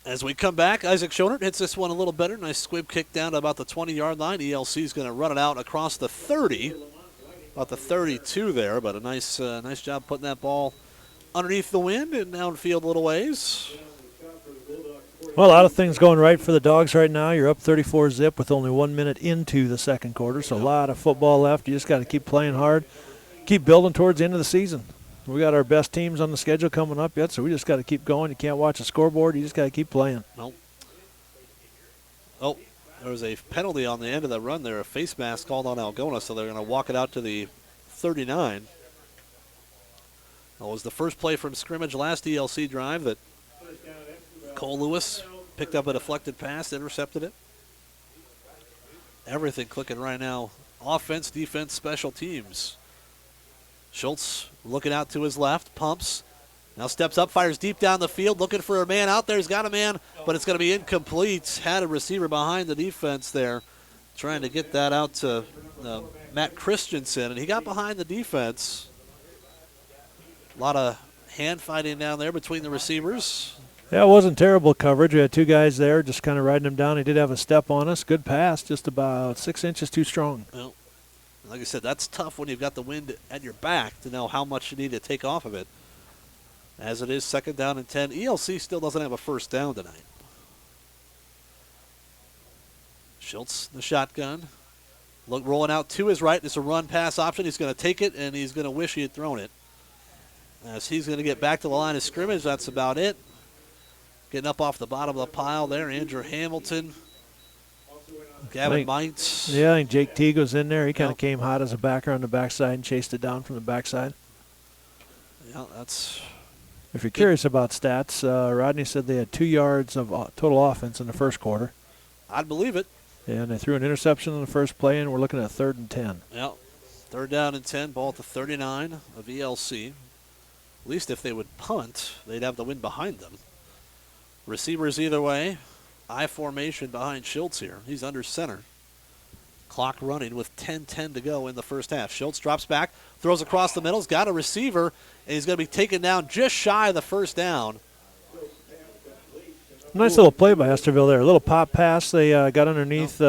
As we come back, Isaac Schonert hits this one a little better. Nice squib kick down to about the 20-yard line. ELC is going to run it out across the 30, about the 32 there, but a nice job putting that ball underneath the wind and downfield a little ways. Well, a lot of things going right for the Dogs right now. You're up 34-0 with only 1 minute into the second quarter, so a lot of football left. You just got to keep playing hard, keep building towards the end of the season. We got our best teams on the schedule coming up yet, so we just got to keep going. You can't watch a scoreboard. You just got to keep playing. Nope. Oh, there was a penalty on the end of the run there, a face mask called on Algona, so they're going to walk it out to the 39. That was the first play from scrimmage last ELC drive that Cole Lewis picked up a deflected pass, intercepted it. Everything clicking right now. Offense, defense, special teams. Schultz looking out to his left, pumps. Now steps up, fires deep down the field, looking for a man out there. He's got a man, but it's going to be incomplete. Had a receiver behind the defense there, trying to get that out to Matt Christensen, and he got behind the defense. A lot of hand fighting down there between the receivers. Yeah, it wasn't terrible coverage. We had two guys there just kind of riding him down. He did have a step on us. Good pass, just about 6 inches too strong. Well, like I said, that's tough when you've got the wind at your back to know how much you need to take off of it. As it is, second down and 10. ELC still doesn't have a first down tonight. Schultz, the shotgun. Rolling out to his right. It's a run-pass option. He's going to take it, and he's going to wish he had thrown it. As he's going to get back to the line of scrimmage, that's about it. Getting up off the bottom of the pile there, Andrew Hamilton. Gavin Mites. Yeah, I think Jake Teague was in there. He kind of came hot as a backer on the backside and chased it down from the backside. Yeah, that's. If you're curious about stats, Rodney said they had 2 yards of total offense in the first quarter. I'd believe it. And they threw an interception on the first play, and we're looking at 3rd and 10. Yeah, 3rd down and 10, ball at the 39 of ELC. At least if they would punt, they'd have the wind behind them. Receivers either way. I formation behind Schultz here. He's under center. Clock running with 10:10 to go in the first half. Schultz drops back, throws across the middle. He's got a receiver, and he's going to be taken down just shy of the first down. Nice little play by Estherville there. A little pop pass. They got underneath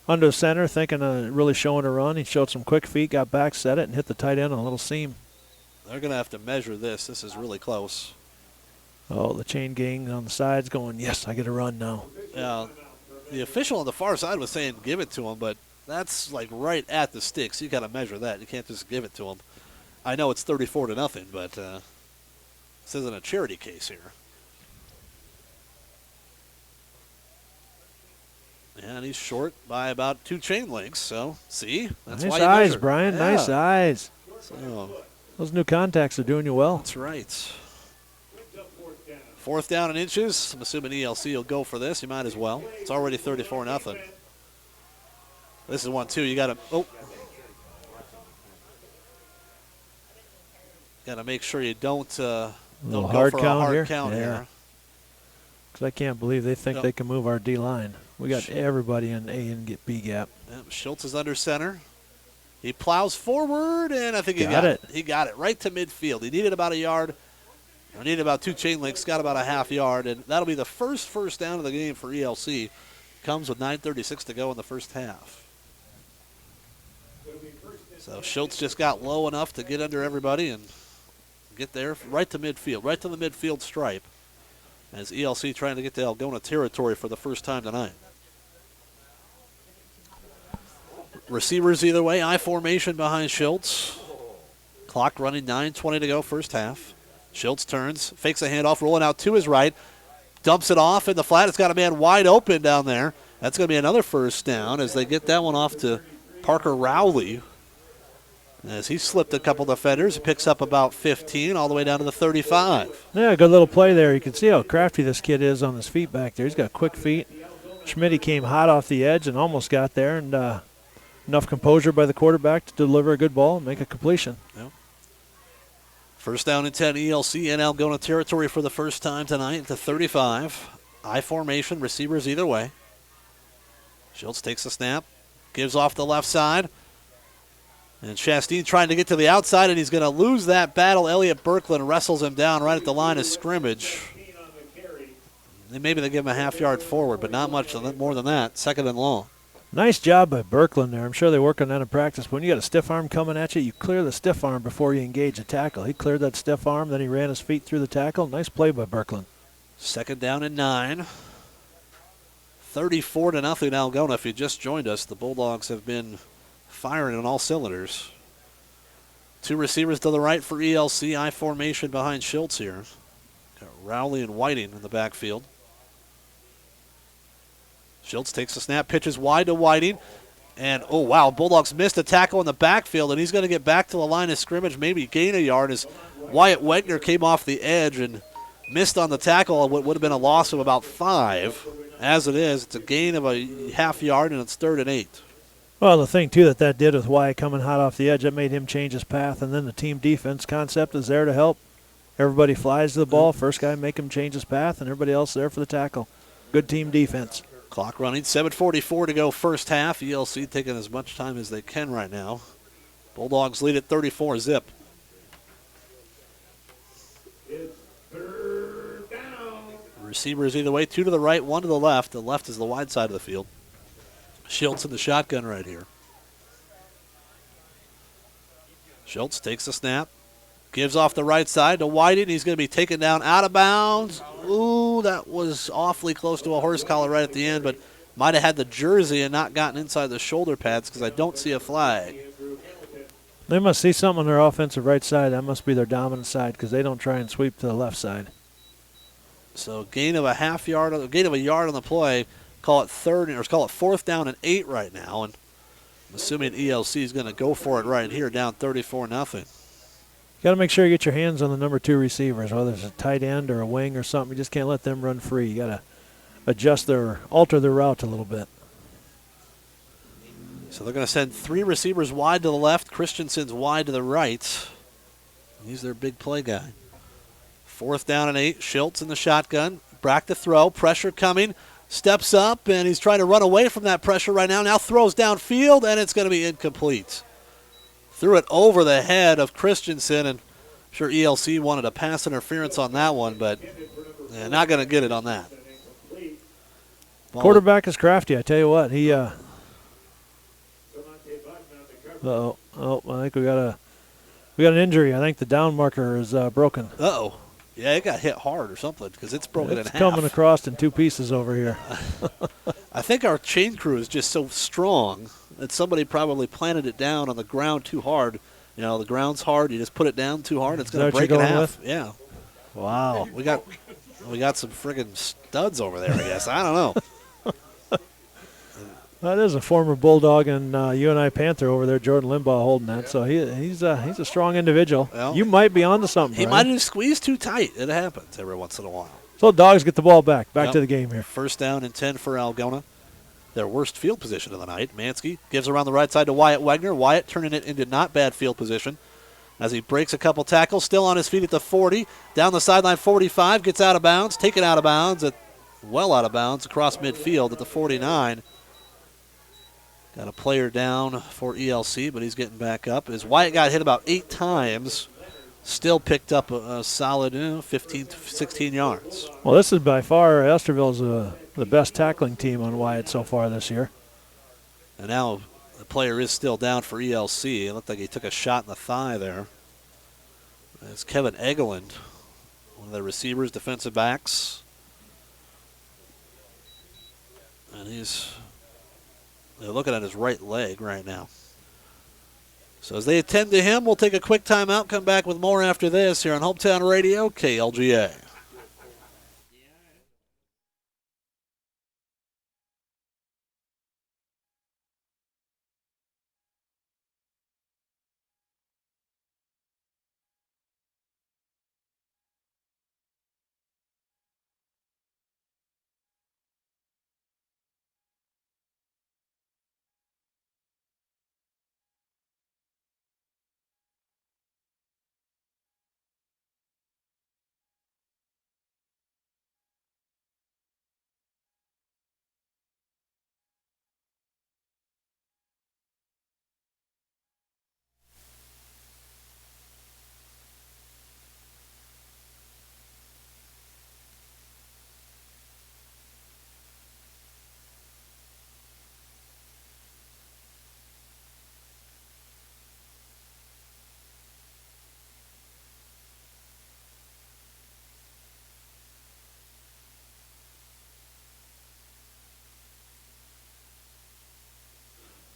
under center, thinking really showing a run. He showed some quick feet, got back, set it, and hit the tight end on a little seam. They're going to have to measure this. This is really close. Oh, the chain gang on the sides going, yes, I get a run now. Yeah, The official on the far side was saying give it to him, but that's like right at the sticks. You got to measure that. You can't just give it to him. I know it's 34-0, but this isn't a charity case here. And he's short by about 2 chain links, so see? That's nice why you eyes, measure. Brian. Yeah. Nice eyes. So, those new contacts are doing you well. that's right. 4th down and inches. I'm assuming ELC will go for this. You might as well. It's already 34-0. This is one, too. You got to, got to make sure you don't go for a hard count here. Because I can't believe they think they can move our D-line. We got everybody in A and B gap. Yep, Schultz is under center. He plows forward, and I think he got it. He got it right to midfield. He needed about a yard. He needed about 2 chain links, got about a half yard, and that'll be the first down of the game for ELC. Comes with 9:36 to go in the first half. So Schultz just got low enough to get under everybody and get there right to midfield, right to the midfield stripe, as ELC trying to get to Algona territory for the first time tonight. Receivers either way, I formation behind Schultz. Clock running, 9:20 to go, first half. Schultz turns, fakes a handoff, rolling out to his right, dumps it off in the flat. It's got a man wide open down there. That's going to be another first down as they get that one off to Parker Rowley. As he slipped a couple defenders, picks up about 15 all the way down to the 35. Yeah, good little play there. You can see how crafty this kid is on his feet back there. He's got quick feet. Schmitty came hot off the edge and almost got there, and enough composure by the quarterback to deliver a good ball and make a completion. Yep. First down and 10, ELC in Algona territory for the first time tonight at the 35. I formation, receivers either way. Schultz takes the snap, gives off the left side. And Chastain trying to get to the outside, and he's going to lose that battle. Elliott Birkland wrestles him down right at the line of scrimmage. And maybe they give him a half yard forward, but not much more than that. 2nd and long. Nice job by Birkland there. I'm sure they work on that in practice. When you got a stiff arm coming at you, you clear the stiff arm before you engage a tackle. He cleared that stiff arm, then he ran his feet through the tackle. Nice play by Birkland. 2nd down and 9. 34-0 Algona. If you just joined us, the Bulldogs have been firing on all cylinders. 2 receivers to the right for ELC. I formation behind Schultz here. Got Rowley and Whiting in the backfield. Schultz takes a snap, pitches wide to Whiting. And, oh, wow, Bulldogs missed a tackle in the backfield, and he's going to get back to the line of scrimmage, maybe gain a yard as Wyatt Wegner came off the edge and missed on the tackle. What would have been a loss of about 5. As it is, it's a gain of a half yard, and it's 3rd and 8. Well, the thing, too, that did with Wyatt coming hot off the edge, that made him change his path, and then the team defense concept is there to help. Everybody flies to the ball. First guy make him change his path, and everybody else there for the tackle. Good team defense. Clock running, 7:44 to go first half. ELC taking as much time as they can right now. Bulldogs lead at 34-0. Receivers either way, 2 to the right, 1 to the left. The left is the wide side of the field. Schultz in the shotgun right here. Schultz takes the snap, gives off the right side to Whiting. He's going to be taken down out of bounds. Ooh, that was awfully close to a horse collar right at the end, but might have had the jersey and not gotten inside the shoulder pads because I don't see a flag. They must see something on their offensive right side. That must be their dominant side because they don't try and sweep to the left side. So gain of a half yard, gain of a yard on the play. Call it 4th down and 8 right now, and I'm assuming ELC is going to go for it right here, down 34-0. Got to make sure you get your hands on the number 2 receivers, whether it's a tight end or a wing or something. You just can't let them run free. You got to alter their route a little bit. So they're going to send 3 receivers wide to the left. Christensen's wide to the right. He's their big play guy. 4th down and 8. Schultz in the shotgun. Back to throw. Pressure coming. Steps up, and he's trying to run away from that pressure right now. Now throws downfield, and it's going to be incomplete. Threw it over the head of Christensen, and I'm sure ELC wanted a pass interference on that one, but not going to get it on that. Quarterback is crafty, I tell you what. He I think we got an injury. I think the down marker is broken. Uh-oh. Yeah, it got hit hard or something because it's broken It's in half. coming across in two pieces over here. I think our chain crew is just so strong that somebody probably planted it down on the ground too hard. You know, the ground's hard. You just put it down too hard, it's going to break in half. Yeah. Wow. We got some friggin' studs over there, I guess. I don't know. That is a former Bulldog and UNI Panther over there, Jordan Limbaugh, holding that. So he's a strong individual. Well, you might be onto something. He Brian. might have squeezed too tight. It happens every once in a while. So Dogs get the ball back to the game here. First down and 10 for Algona. Their worst field position of the night. Mansky gives around the right side to Wyatt Wegner. Wyatt turning it into not bad field position as he breaks a couple tackles. Still on his feet at the 40. Down the sideline, 45. Gets out of bounds. Taken out of bounds. Well out of bounds across midfield at the 49. Got a player down for ELC, but he's getting back up. As Wyatt got hit about 8 times, still picked up a solid 15 to 16 yards. Well, this is by far Estherville's the best tackling team on Wyatt so far this year. And now the player is still down for ELC. It looked like he took a shot in the thigh there. It's Kevin Egeland, one of the receivers, defensive backs. And they're looking at his right leg right now. So as they attend to him, we'll take a quick timeout, come back with more after this here on Hometown Radio, KLGA.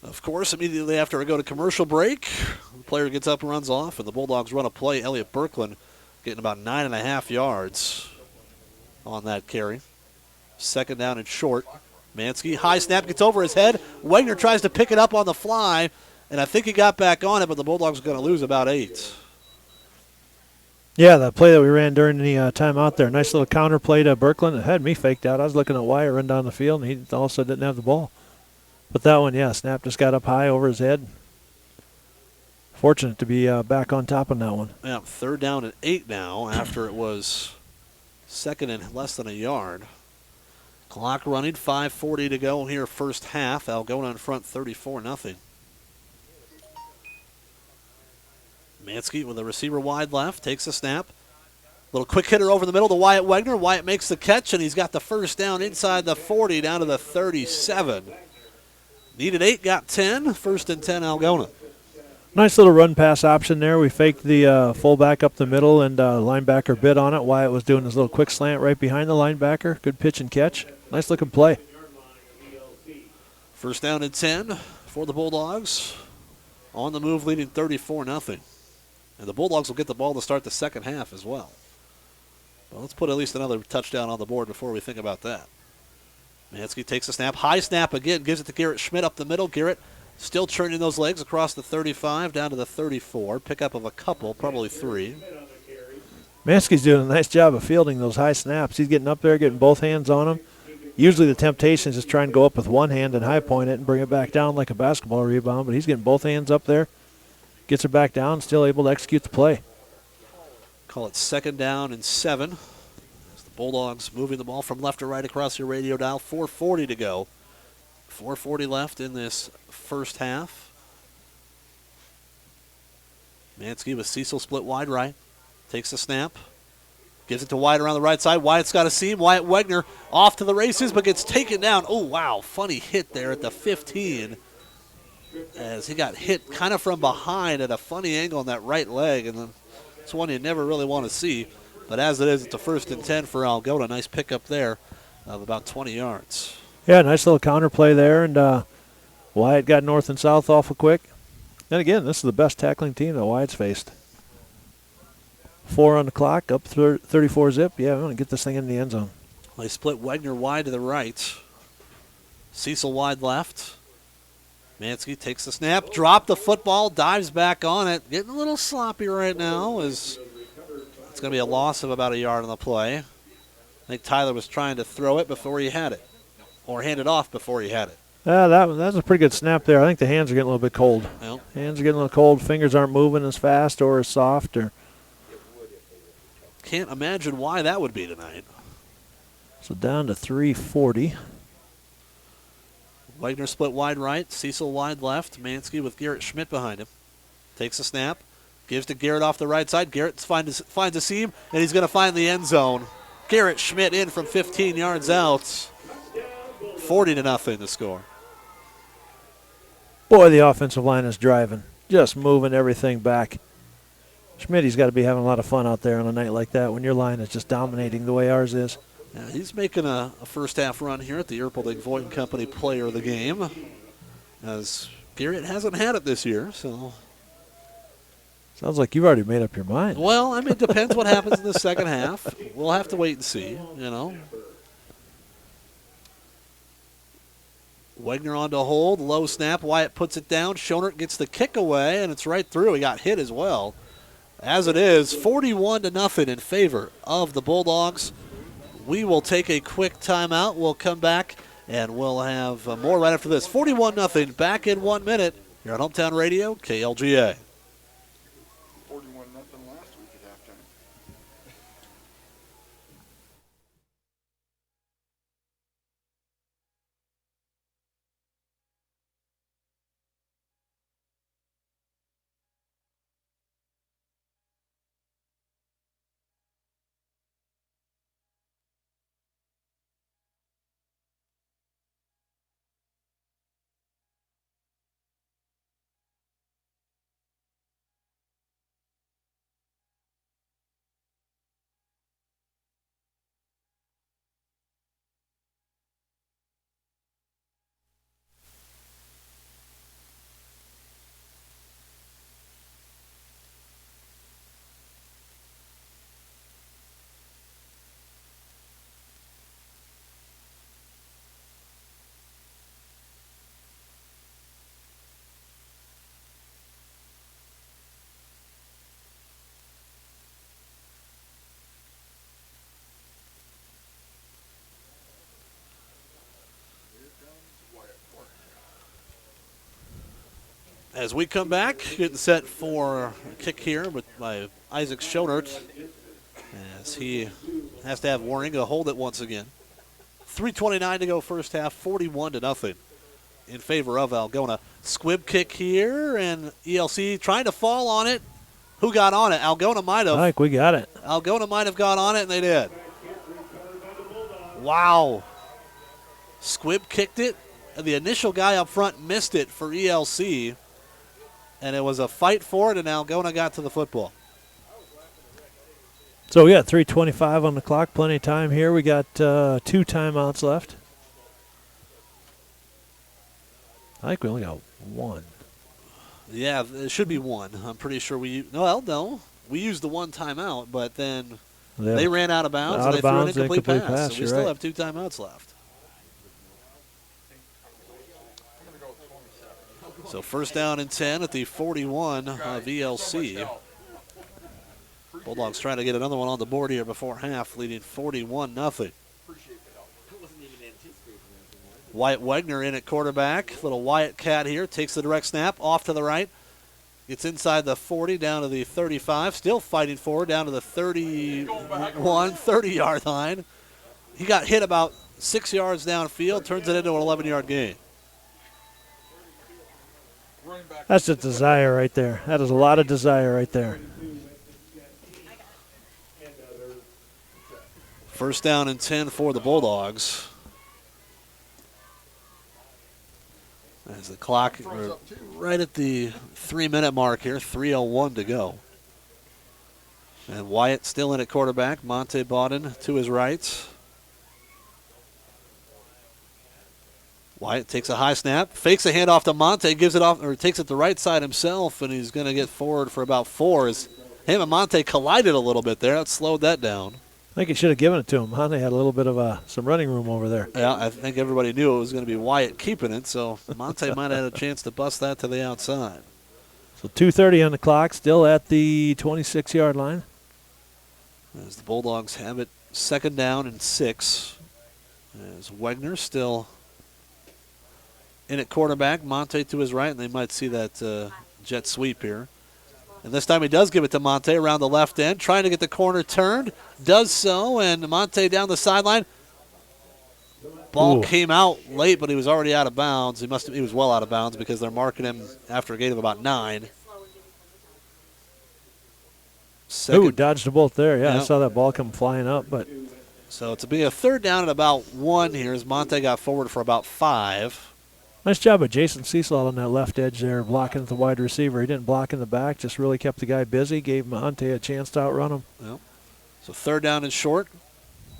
Of course, immediately after I go to commercial break, the player gets up and runs off, and the Bulldogs run a play. Elliot Birkland getting about 9.5 yards on that carry. Second down and short. Mansky, high snap, gets over his head. Wagner tries to pick it up on the fly, and I think he got back on it, but the Bulldogs are going to lose about 8. Yeah, the play that we ran during the timeout there, nice little counter play to Birkland. It had me faked out. I was looking at Wyatt run down the field, and he also didn't have the ball. But that one, yeah, snap just got up high over his head. Fortunate to be back on top on that one. Yeah, third down and 8 now after it was second and less than a yard. Clock running, 5:40 to go here first half. Algona in front 34-0. Mansky with a receiver wide left, takes a snap. Little quick hitter over the middle to Wyatt Wegner. Wyatt makes the catch, and he's got the first down inside the 40 down to the 37. Needed 8, got 10. First and 10, Algona. Nice little run pass option there. We faked the fullback up the middle, and linebacker bit on it. Wyatt was doing his little quick slant right behind the linebacker. Good pitch and catch. Nice looking play. First down and 10 for the Bulldogs. On the move, leading 34-0. And the Bulldogs will get the ball to start the second half as well. Well, let's put at least another touchdown on the board before we think about that. Mansky takes a snap. High snap again. Gives it to Garrett Schmidt up the middle. Garrett still churning those legs across the 35 down to the 34. Pickup of a couple, probably 3. Mansky's doing a nice job of fielding those high snaps. He's getting up there, getting both hands on them. Usually the temptation is just try and go up with one hand and high point it and bring it back down like a basketball rebound, but he's getting both hands up there, gets it back down, still able to execute the play. Call it second down and 7. Bulldogs moving the ball from left to right across your radio dial. 4:40 to go. 4:40 left in this first half. Mansky with Cecil split wide right. Takes the snap. Gives it to Wyatt around the right side. Wyatt's got a seam. Wyatt Wegner off to the races, but gets taken down. Oh, wow. Funny hit there at the 15 as he got hit kind of from behind at a funny angle on that right leg, and that's one you never really want to see. But as it is, it's a 1st and 10 for Algona. Nice pickup there of about 20 yards. Yeah, nice little counter play there, and Wyatt got north and south awful quick. And again, this is the best tackling team that Wyatt's faced. 4 on the clock, up 34 zip. Yeah, we want to get this thing in the end zone. They split Wegner wide to the right. Cecil wide left. Mansky takes the snap, dropped the football, dives back on it. Getting a little sloppy right now. It's going to be a loss of about a yard on the play. I think Tyler was trying to throw it before he had it, or hand it off before he had it. That was a pretty good snap there. I think the hands are getting a little bit cold. Yep. Hands are getting a little cold. Fingers aren't moving as fast or as soft. Can't imagine why that would be tonight. So down to 3:40. Wagner split wide right, Cecil wide left. Mansky with Garrett Schmidt behind him. Takes a snap, gives to Garrett off the right side. Garrett finds a seam, and he's going to find the end zone. Garrett Schmidt in from 15 yards out. 40-0 the score. Boy, the offensive line is driving, just moving everything back. Schmidt's got to be having a lot of fun out there on a night like that when your line is just dominating the way ours is. Yeah, he's making a first-half run here at the Erpelding Voigt & Company Player of the Game, as Garrett hasn't had it this year. So, sounds like you've already made up your mind. well, I mean, it depends what happens in the second half. We'll have to wait and see, you know. Wegner on to hold, low snap. Wyatt puts it down. Schonert gets the kick away, and it's right through. He got hit as well. As it is, 41-0 in favor of the Bulldogs. We will take a quick timeout. We'll come back, and we'll have more right after this. 41-0, back in 1 minute. Here on Hometown Radio, KLGA. 41-0 last week at halftime. As we come back, getting set for a kick here by Isaac Schonert, as he has to have warning to hold it once again. 3:29 to go first half, 41-0 in favor of Algona. Squib kick here, and ELC trying to fall on it. Who got on it? Algona might have. I think we got it. Algona might have got on it, and they did. Wow. Squib kicked it, and the initial guy up front missed it for ELC. And it was a fight for it, and Algona got to the football. So, yeah, 3:25 on the clock. Plenty of time here. We got 2 timeouts left. I think we only got 1. Yeah, it should be 1. I'm pretty sure no. We used the 1 timeout, but then they ran out of bounds, and they threw an incomplete pass. So we still have 2 timeouts left. So first down and 10 at the 41 of ELC. Bulldogs trying to get another one on the board here before half, leading 41-0. Wyatt Wegner in at quarterback. Little Wyatt cat here. Takes the direct snap off to the right. Gets inside the 40 down to the 35. Still fighting forward down to the 30-yard line. He got hit about 6 yards downfield. Turns it into an 11-yard gain. That's just desire right there. That is a lot of desire right there. First down and 10 for the Bulldogs. As the clock, right at the 3-minute mark here, 3:01 to go. And Wyatt still in at quarterback. Monte Bawden to his right. Wyatt takes a high snap, fakes a handoff to Monte, gives it off, or takes it the right side himself, and he's going to get forward for about 4. As him and Monte collided a little bit there. That slowed that down. I think he should have given it to him. Monte had a little bit of some running room over there. Yeah, I think everybody knew it was going to be Wyatt keeping it, so Monte might have had a chance to bust that to the outside. So 2:30 on the clock, still at the 26-yard line. As the Bulldogs have it 2nd down and 6. As Wegner still in at quarterback, Monte to his right, and they might see that jet sweep here. And this time he does give it to Monte around the left end, trying to get the corner turned. Does so, and Monte down the sideline. Ball came out late, but he was already out of bounds. He was well out of bounds because they're marking him after a gain of about 9. Ooh, dodged a bolt there. Yeah, Yep. I saw that ball come flying up. But So to be a 3rd down at about 1 here as Monte got forward for about 5. nice job of Jason Cecil on that left edge there, blocking the wide receiver. He didn't block in the back, just really kept the guy busy, gave Monte a chance to outrun him. Yep. So 3rd down and short.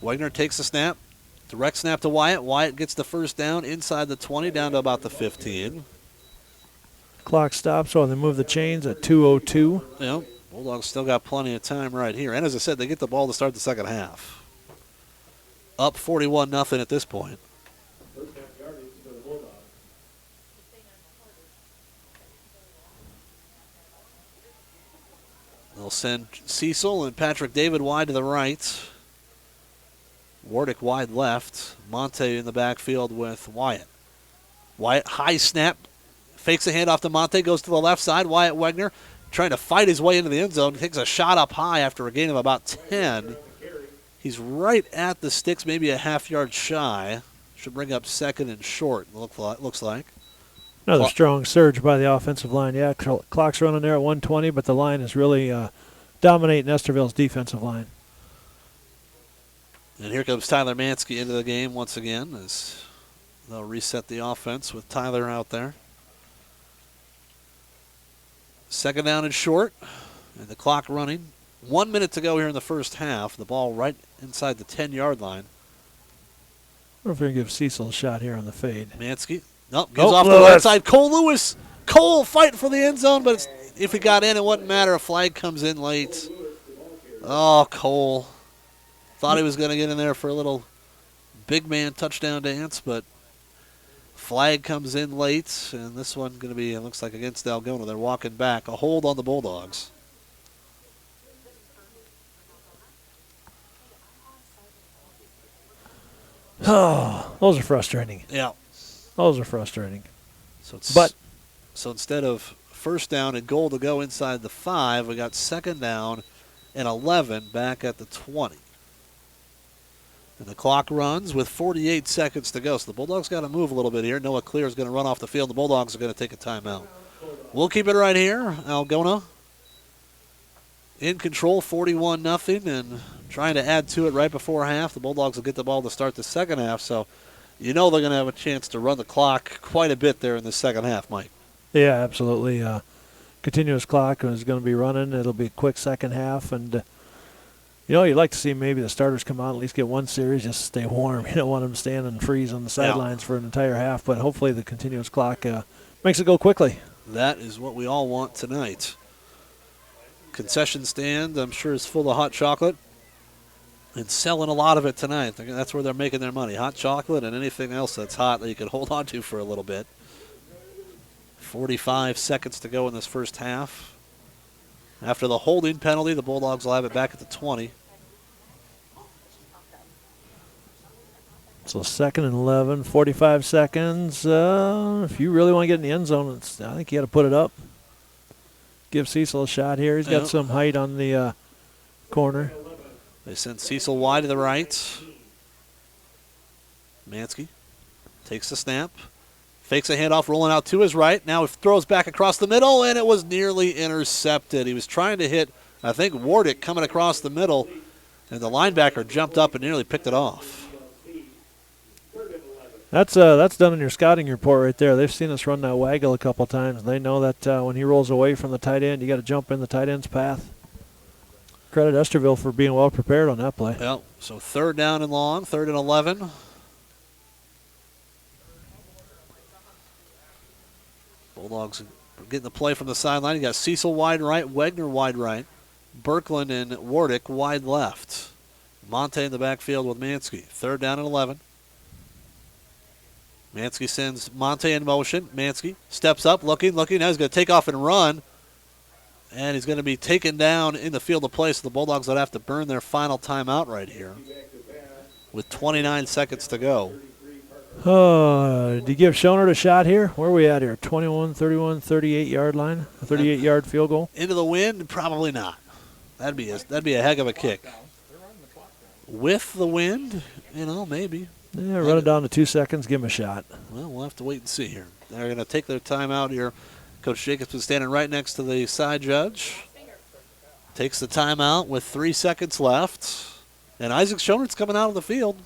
Wegner takes the snap. Direct snap to Wyatt. Wyatt gets the 1st down inside the 20, down to about the 15. Clock stops, so they move the chains at 2:02. Yep. Bulldogs still got plenty of time right here. And as I said, they get the ball to start the second half. Up 41-0 at this point. They'll send Cecil and Patrick David wide to the right. Wardick wide left. Monte in the backfield with Wyatt. Wyatt, high snap. Fakes a handoff to Monte, goes to the left side. Wyatt Wegner trying to fight his way into the end zone. Takes a shot up high after a gain of about 10. He's right at the sticks, maybe a half-yard shy. Should bring up 2nd and short, looks like. Another strong surge by the offensive line. Yeah, clock's running there at 1:20, but the line is really dominating Estherville's defensive line. And here comes Tyler Mansky into the game once again as they'll reset the offense with Tyler out there. 2nd down and short, and the clock running. 1 minute to go here in the first half. The ball right inside the 10-yard line. I wonder if we're going to give Cecil a shot here on the fade. Mansky, nope, gives off the right side. Cole Lewis. Cole fighting for the end zone, but if he got in, it wouldn't matter. A flag comes in late. Oh, Cole. Thought he was going to get in there for a little big man touchdown dance, but flag comes in late, and this one going to be, it looks like, against Algona. They're walking back. A hold on the Bulldogs. Oh, those are frustrating. Yeah. Those are frustrating. So instead of 1st down and goal to go inside the 5, we got 2nd down and 11 back at the 20. And the clock runs with 48 seconds to go. So the Bulldogs got to move a little bit here. Noah Clear is going to run off the field. The Bulldogs are going to take a timeout. We'll keep it right here. Algona in control, 41-0, and trying to add to it right before half. The Bulldogs will get the ball to start the second half. So you know they're going to have a chance to run the clock quite a bit there in the second half, Mike. Yeah, absolutely. Continuous clock is going to be running. It'll be a quick second half, and you'd like to see maybe the starters come out, at least get one series, just stay warm. You don't want them stand and freeze on the sidelines for an entire half, but hopefully the continuous clock makes it go quickly. That is what we all want tonight. Concession stand, I'm sure, is full of hot chocolate and selling a lot of it tonight. That's where they're making their money, hot chocolate and anything else that's hot that you can hold on to for a little bit. 45 seconds to go in this first half. After the holding penalty, the Bulldogs will have it back at the 20. So 2nd and 11, 45 seconds. If you really want to get in the end zone, I think you got to put it up. Give Cecil a shot here. He's got some height on the corner. They send Cecil wide to the right. Mansky takes the snap. Fakes a handoff, rolling out to his right. Now he throws back across the middle, and it was nearly intercepted. He was trying to hit, I think, Wardick coming across the middle, and the linebacker jumped up and nearly picked it off. That's done in your scouting report right there. They've seen us run that waggle a couple times. They know that when he rolls away from the tight end, you got to jump in the tight end's path. Credit Estherville for being well prepared on that play. Yep. So 3rd down and long, 3rd and 11. Bulldogs getting the play from the sideline. You got Cecil wide right, Wegner wide right, Birkland and Wardick wide left. Monte in the backfield with Mansky. 3rd down and 11. Mansky sends Monte in motion. Mansky steps up, looking. Now he's going to take off and run. And he's going to be taken down in the field of play, so the Bulldogs would have to burn their final timeout right here with 29 seconds to go. Do you give Schonert a shot here? Where are we at here? 21, 31, 38-yard line? A 38-yard field goal? Into the wind? Probably not. That'd be a heck of a kick. With the wind, maybe. Yeah, run it down to 2 seconds. Give him a shot. Well, we'll have to wait and see here. They're going to take their timeout here. Coach Jacobson standing right next to the side judge. Takes the timeout with 3 seconds left. And Isaac Schonert's coming out of the field.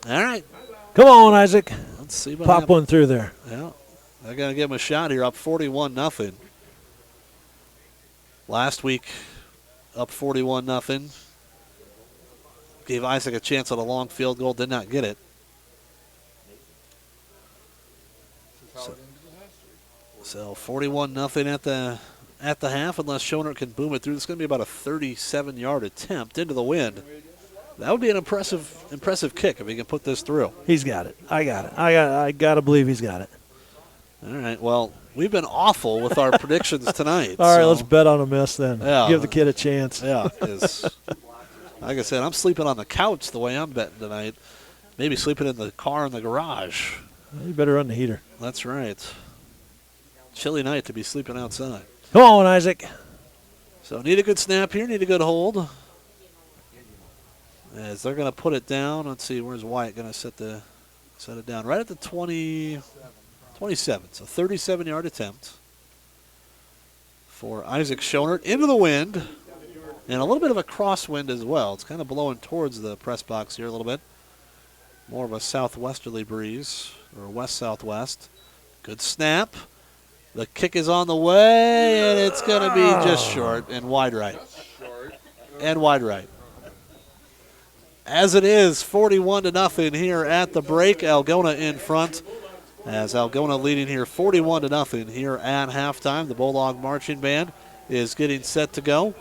All right. Come on, Isaac. Let's see what Pop happens. one through there. Yeah. They're going to give him a shot here, up 41-0. Last week, up 41-0. Gave Isaac a chance at a long field goal, did not get it. So 41-0 at the half, unless Schonert can boom it through. It's going to be about a 37-yard attempt into the wind. That would be an impressive kick if he can put this through. He's got it. I got it. I got to believe he's got it. All right. Well, we've been awful with our predictions tonight. All right, let's bet on a miss then. Yeah. Give the kid a chance. Yeah. Like I said, I'm sleeping on the couch the way I'm betting tonight. Maybe sleeping in the car in the garage. You better run the heater. That's right. Chilly night to be sleeping outside. Come on, Isaac. So need a good snap here, need a good hold. As they're going to put it down. Let's see, where's Wyatt going to set it down? Right at the 27. So 37-yard attempt for Isaac Schonert into the wind. And a little bit of a crosswind as well. It's kind of blowing towards the press box here a little bit. More of a southwesterly breeze, or west-southwest. Good snap. The kick is on the way, and it's going to be just short and wide right. And wide right. As it is, 41-0 here at the break. Algona in front. As Algona leading here 41-0 here at halftime. The Bulldog Marching Band is getting set to go.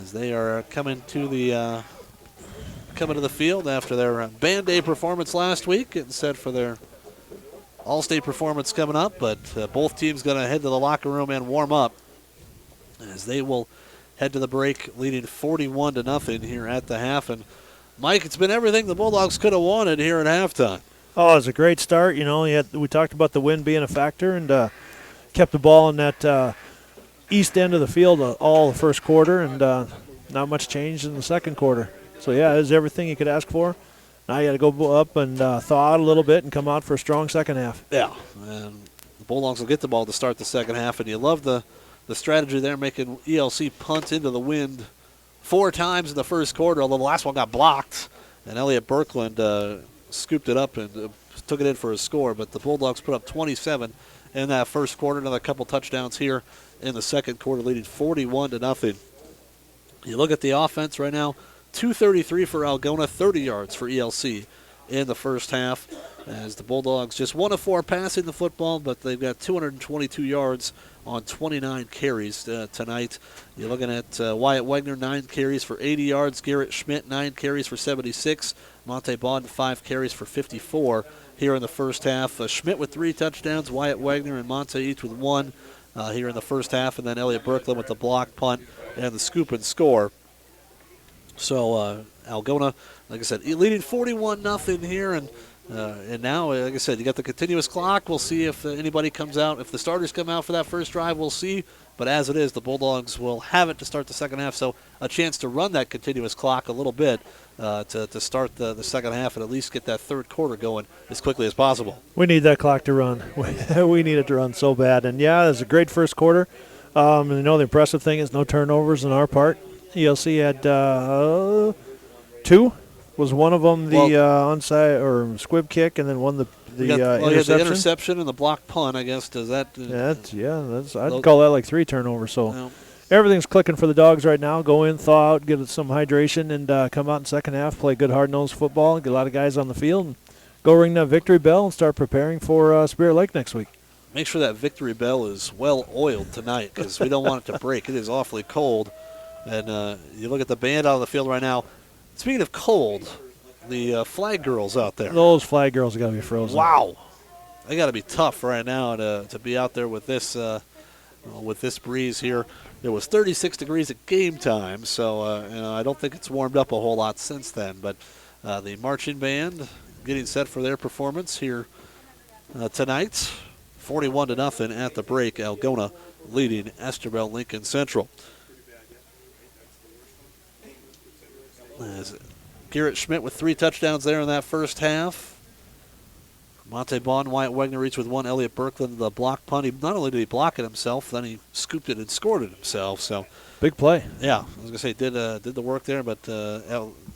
As they are coming to the field after their band day performance last week, getting set for their all-state performance coming up. But both teams going to head to the locker room and warm up as they will head to the break, leading 41-0 here at the half. And Mike, it's been everything the Bulldogs could have wanted here at halftime. Oh, it was a great start. We talked about the wind being a factor and kept the ball in that east end of the field all the first quarter, and not much changed in the second quarter. So, yeah, it was everything you could ask for. Now you got to go up and thaw out a little bit and come out for a strong second half. Yeah, and the Bulldogs will get the ball to start the second half, and you love the strategy there, making ELC punt into the wind 4 times in the first quarter, although the last one got blocked, and Elliott Birkland scooped it up and took it in for a score. But the Bulldogs put up 27 in that first quarter, another couple touchdowns here in the second quarter, leading 41-0. You look at the offense right now, 233 for Algona, 30 yards for ELC in the first half, as the Bulldogs just 1 of 4 passing the football, but they've got 222 yards on 29 carries tonight. You're looking at Wyatt Wegner, 9 carries for 80 yards. Garrett Schmidt, 9 carries for 76. Monte Bawden, 5 carries for 54 here in the first half. Schmidt with 3 touchdowns. Wyatt Wegner and Monte each with 1 here in the first half. And then Elliott Birkland with the block punt and the scoop and score. So Algona, like I said, leading 41-0 here. And now, like I said, you got the continuous clock. We'll see if anybody comes out. If the starters come out for that first drive, we'll see. But as it is, the Bulldogs will have it to start the second half. So a chance to run that continuous clock a little bit to start the second half and at least get that third quarter going as quickly as possible. We need that clock to run. We need it to run so bad. And, yeah, it was a great first quarter. And the impressive thing is no turnovers on our part. ELC had 2. Was one of them the onside or squib kick, and then one the interception? The interception and the block punt, I guess. Does that? I'd call that like 3 turnovers. So, everything's clicking for the Dogs right now. Go in, thaw out, get some hydration, and come out in second half, play good hard-nosed football, get a lot of guys on the field, and go ring that victory bell and start preparing for Spirit Lake next week. Make sure that victory bell is well oiled tonight because we don't want it to break. It is awfully cold. And you look at the band out on the field right now. Speaking of cold, the flag girls out there. Those flag girls got to be frozen. Wow. They got to be tough right now to be out there with this breeze here. It was 36 degrees at game time, so I don't think it's warmed up a whole lot since then. But the marching band getting set for their performance here tonight. 41-0 at the break. Algona leading Estherville Lincoln Central. As Garrett Schmidt with 3 touchdowns there in that first half. Monte Bond, Wyatt Wagner each with 1. Elliot Birkland, the block punt. Not only did he block it himself, then he scooped it and scored it himself. So big play. Yeah, I was going to say did the work there, but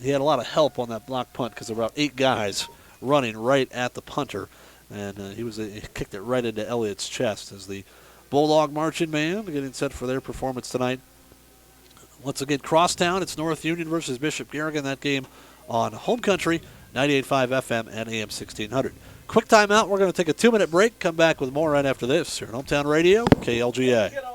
he had a lot of help on that block punt because there were about 8 guys running right at the punter. And he kicked it right into Elliott's chest as the Bulldog marching band getting set for their performance tonight. Once again, Crosstown, it's North Union versus Bishop Garrigan. That game on Home Country, 98.5 FM and AM 1600. Quick timeout. We're going to take a 2-minute break. Come back with more right after this here on Hometown Radio, KLGA.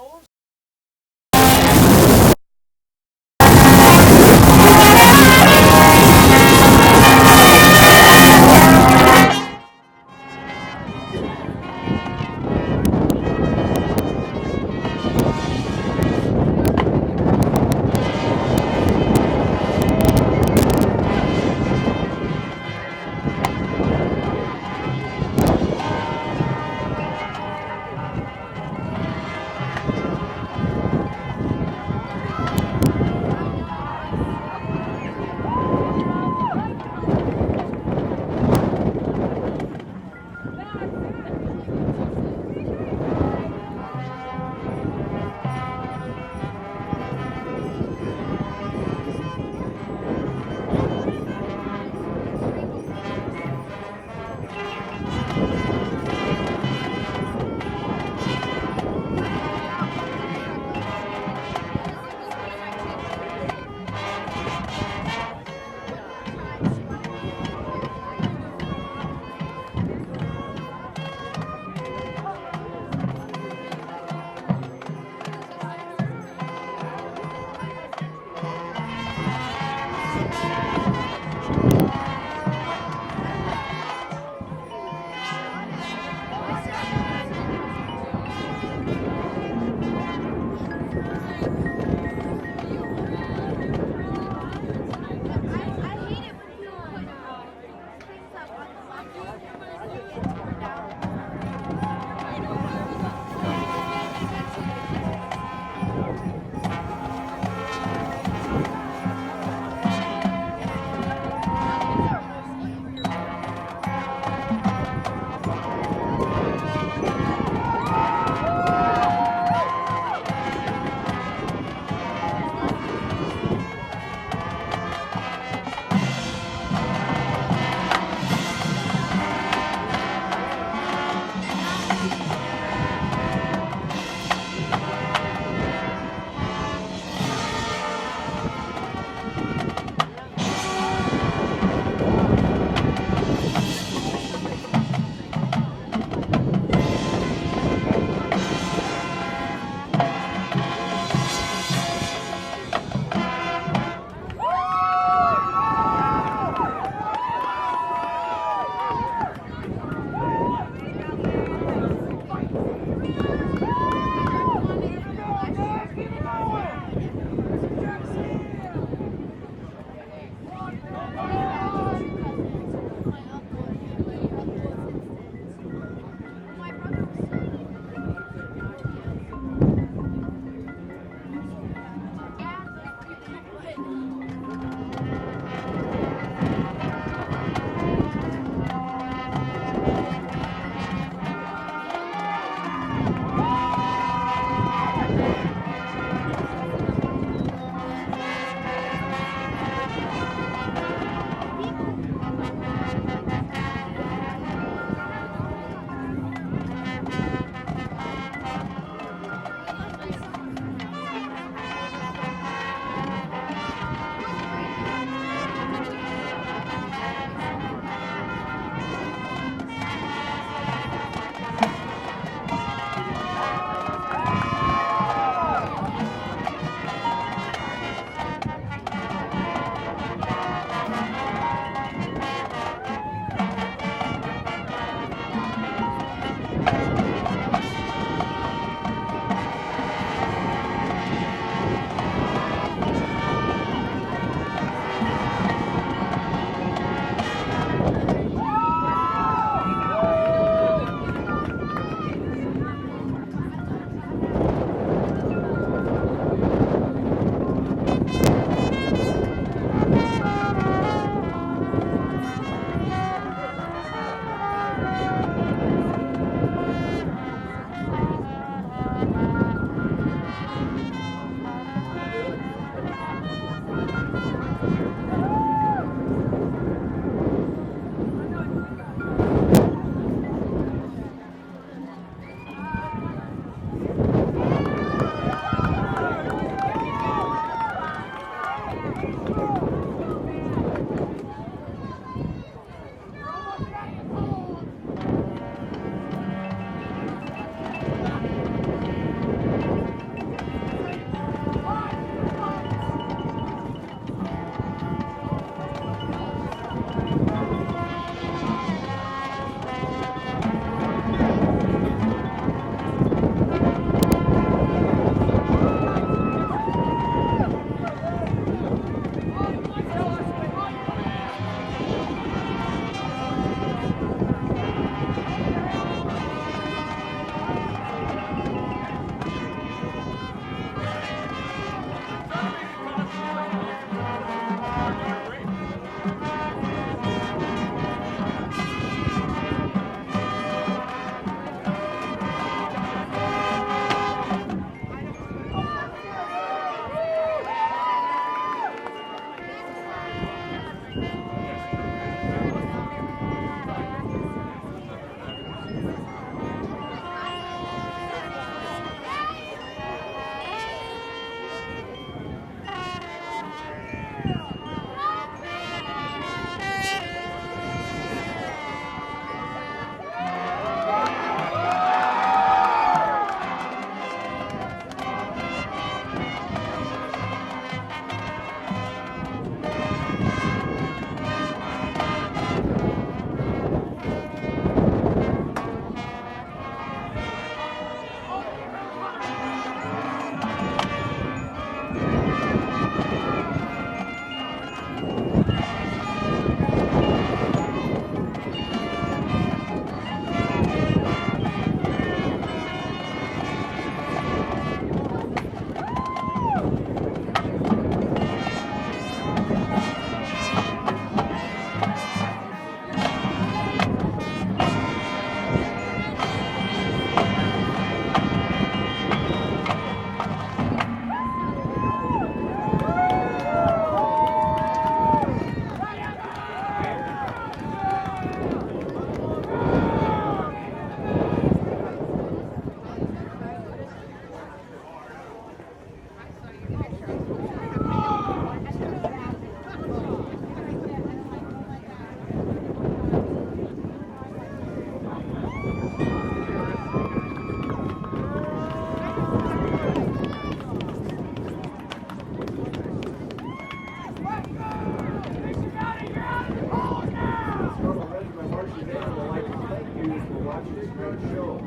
great show.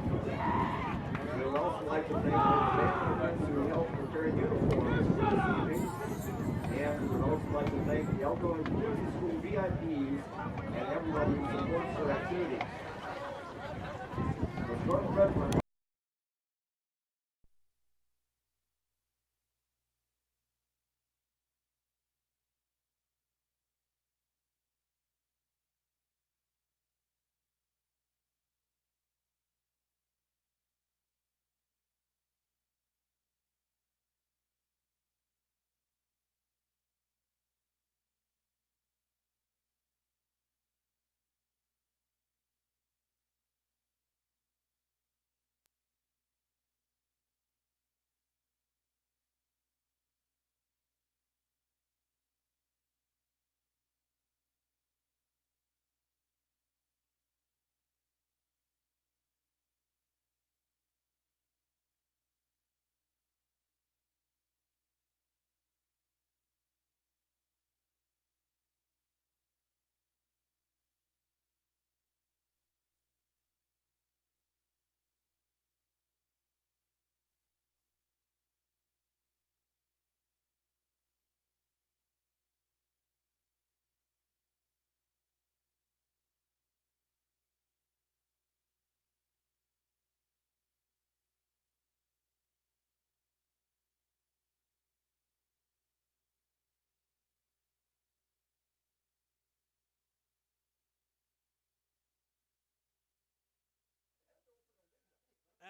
We would also like to thank our family who helped prepare uniforms for this evening. And we would also like to thank the Algona Community School VIPs and everyone who supports their activities. With North Redmond.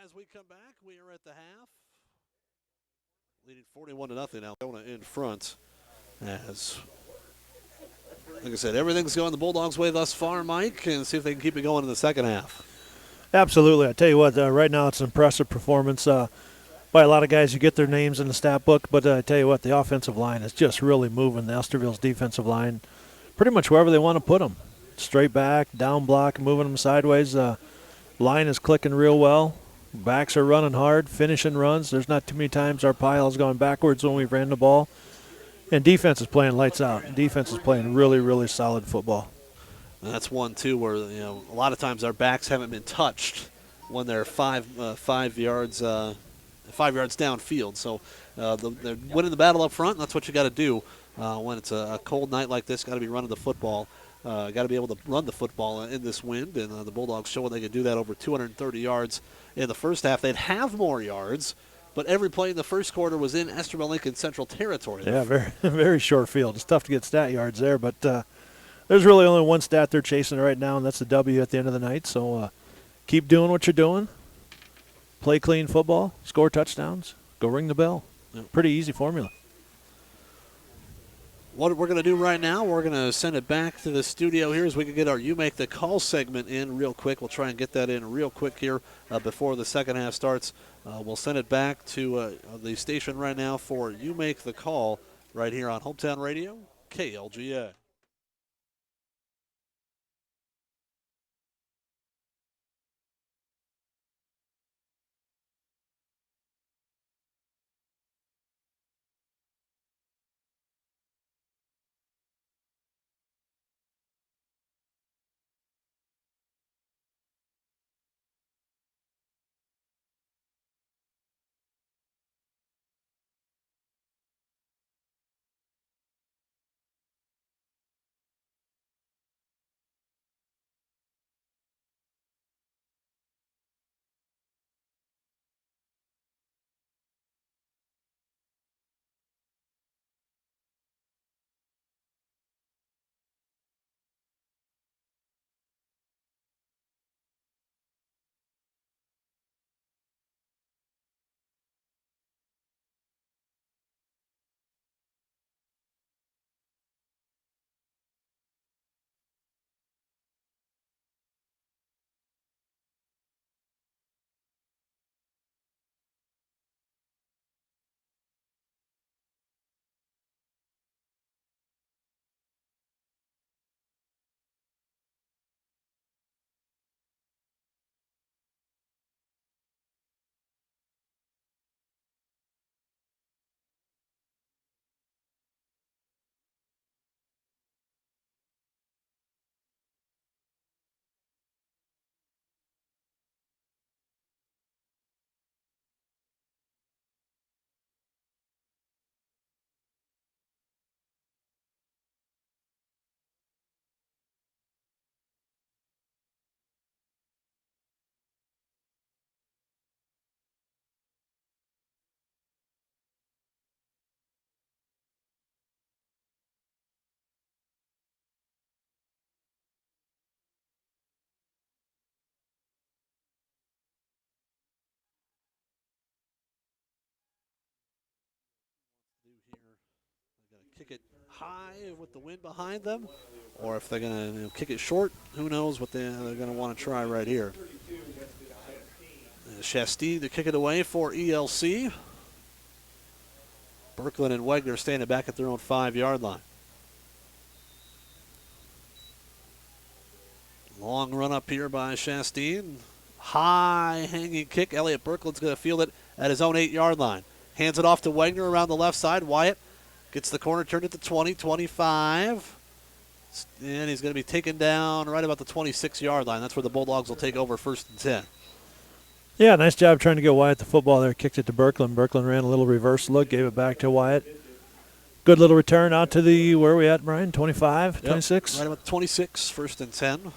As we come back, we are at the half. Leading 41-0, Algona in front. As, like I said, everything's going the Bulldogs' way thus far, Mike, and see if they can keep it going in the second half. Absolutely. I tell you what, right now it's an impressive performance by a lot of guys who get their names in the stat book, but I tell you what, the offensive line is just really moving the Estherville's defensive line pretty much wherever they want to put them. Straight back, down block, moving them sideways. Line is clicking real well. Backs are running hard, finishing runs. There's not too many times our pile has gone backwards when we've ran the ball. And defense is playing lights out. Defense is playing really, really solid football. And that's one, too, where a lot of times our backs haven't been touched when they're 5 yards downfield. So they're winning the battle up front, and that's what you got to do when it's a cold night like this. Got to be running the football. Got to be able to run the football in this wind, and the Bulldogs showing they can do that over 230 yards in the first half. They'd have more yards, but every play in the first quarter was in Estherville Lincoln Central territory. Yeah, very, very short field. It's tough to get stat yards there, but there's really only one stat they're chasing right now, and that's the W at the end of the night. So keep doing what you're doing. Play clean football, score touchdowns, go ring the bell. Pretty easy formula. What we're going to do right now, we're going to send it back to the studio here as we can get our You Make the Call segment in real quick. We'll try and get that in real quick here before the second half starts. We'll send it back to the station right now for You Make the Call right here on Hometown Radio, KLGA. kick it high with the wind behind them, or if they're going to kick it short. Who knows what they're going to want to try right here. Chastain to kick it away for ELC. Berkland and Wegner standing back at their own 5-yard line. Long run up here by Chastain. High hanging kick. Elliott Berkland's going to field it at his own 8-yard line. Hands it off to Wegner around the left side. Wyatt gets the corner, turned it to 20, 25. And he's going to be taken down right about the 26-yard line. That's where the Bulldogs will take over 1st and 10. Yeah, nice job trying to get Wyatt the football there. Kicked it to Berkland. Berkland ran a little reverse look, gave it back to Wyatt. Good little return out to the, where are we at, Brian? 25, Yep, 26? Right about 26, 1st and 10.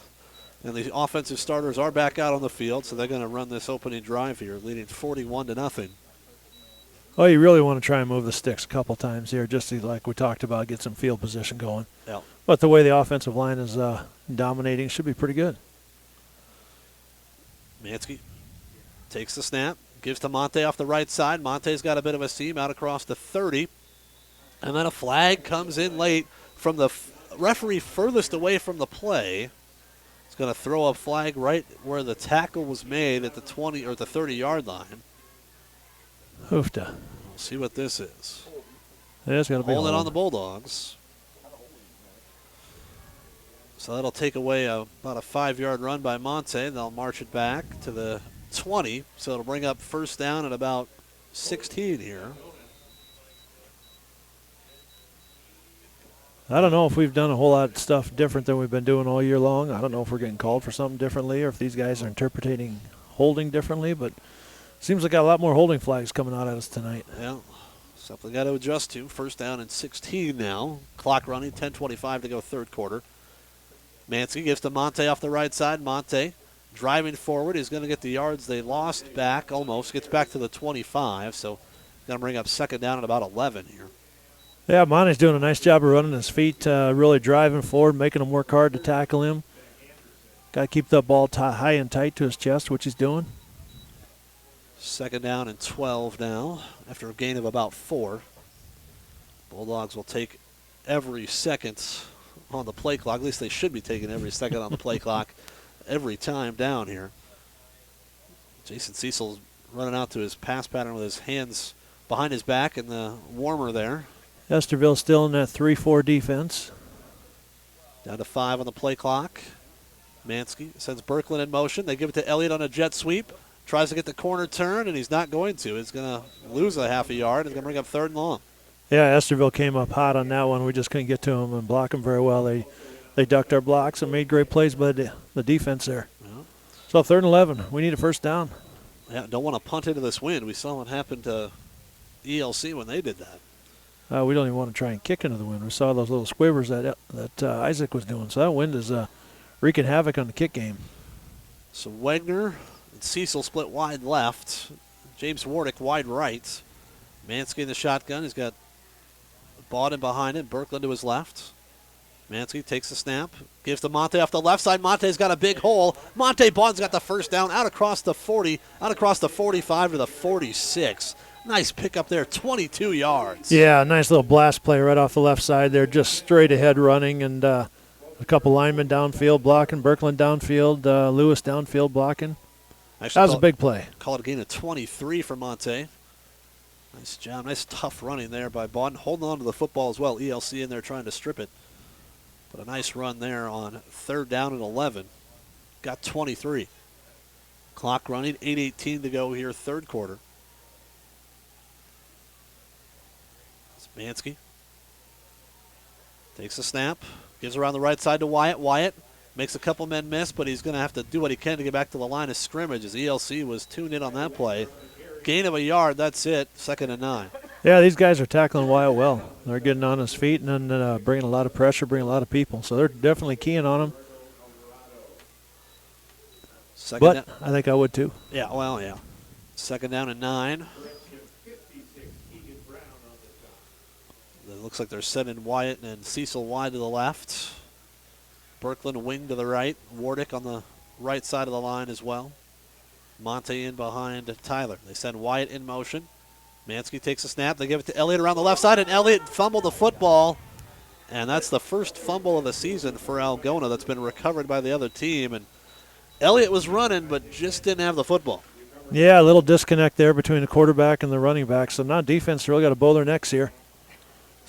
And the offensive starters are back out on the field, so they're going to run this opening drive here, leading 41-0. Oh, you really want to try and move the sticks a couple times here, just to, like we talked about, get some field position going. Yep. But the way the offensive line is dominating should be pretty good. Mansky takes the snap, gives to Monte off the right side. Monte's got a bit of a seam out across the 30. And then a flag comes in late from the referee furthest away from the play. He's going to throw a flag right where the tackle was made at the 20 or the 30-yard line. Hoofda. We'll see what this is. It's going to be Holding hold on the Bulldogs. So that'll take away about a 5-yard run by Monte, and they'll march it back to the 20. So it'll bring up 1st down at about 16 here. I don't know if we've done a whole lot of stuff different than we've been doing all year long. I don't know if we're getting called for something differently or if these guys are interpreting holding differently, but seems like got a lot more holding flags coming out at us tonight. Yeah, something got to adjust to. 1st down and 16 now. Clock running, 10:25 to go 3rd quarter. Mansky gives to Monte off the right side. Monte driving forward. He's going to get the yards they lost back almost. Gets back to the 25, so going to bring up 2nd down at about 11 here. Yeah, Monte's doing a nice job of running his feet, really driving forward, making them work hard to tackle him. Got to keep the ball high and tight to his chest, which he's doing. 2nd down and 12 now after a gain of about 4. Bulldogs will take every second on the play clock. At least they should be taking every second on the play clock every time down here. Jason Cecil's running out to his pass pattern with his hands behind his back in the warmer there. Estherville still in that 3-4 defense. Down to 5 on the play clock. Mansky sends Berkland in motion. They give it to Elliott on a jet sweep. Tries to get the corner turn, and he's not going to. He's going to lose a half a yard. He's going to bring up 3rd and long. Yeah, Estherville came up hot on that one. We just couldn't get to him and block him very well. They ducked our blocks and made great plays by the defense there. Yeah. So 3rd and 11. We need a 1st down. Yeah, don't want to punt into this wind. We saw what happened to ELC when they did that. We don't even want to try and kick into the wind. We saw those little squivers that Isaac was doing. So that wind is wreaking havoc on the kick game. So Wegner and Cecil split wide left. James Wardick wide right. Mansky in the shotgun. He's got Bawden behind him. Berkland to his left. Mansky takes the snap. Gives to Monte off the left side. Monte's got a big hole. Monte Bawden's got the 1st down out across the 40, out across the 45 to the 46. Nice pickup there, 22 yards. Yeah, nice little blast play right off the left side there, just straight ahead running, and a couple linemen downfield blocking, Berkland downfield, Lewis downfield blocking. Actually, that was a big play. Call it a gain of 23 for Monte. Nice job, nice tough running there by Bawden, holding on to the football as well. ELC in there trying to strip it. But a nice run there on 3rd down and 11. Got 23. Clock running, 8:18 to go here, 3rd quarter. Mansky takes a snap, gives around the right side to Wyatt. Wyatt makes a couple men miss, but he's going to have to do what he can to get back to the line of scrimmage as ELC was tuned in on that play. Gain of a yard, that's it, 2nd and 9. Yeah, these guys are tackling Wyatt well. They're getting on his feet and then bringing a lot of pressure, bringing a lot of people. So they're definitely keying on him. But I think I would too. Yeah, well, yeah. 2nd down and 9. It looks like they're sending Wyatt and Cecil wide to the left. Berkland wing to the right. Wardick on the right side of the line as well. Monte in behind Tyler. They send Wyatt in motion. Mansky takes a snap. They give it to Elliott around the left side, and Elliott fumbled the football. And that's the first fumble of the season for Algona that's been recovered by the other team. And Elliott was running, but just didn't have the football. Yeah, a little disconnect there between the quarterback and the running back. So now defense really got to bow their necks here.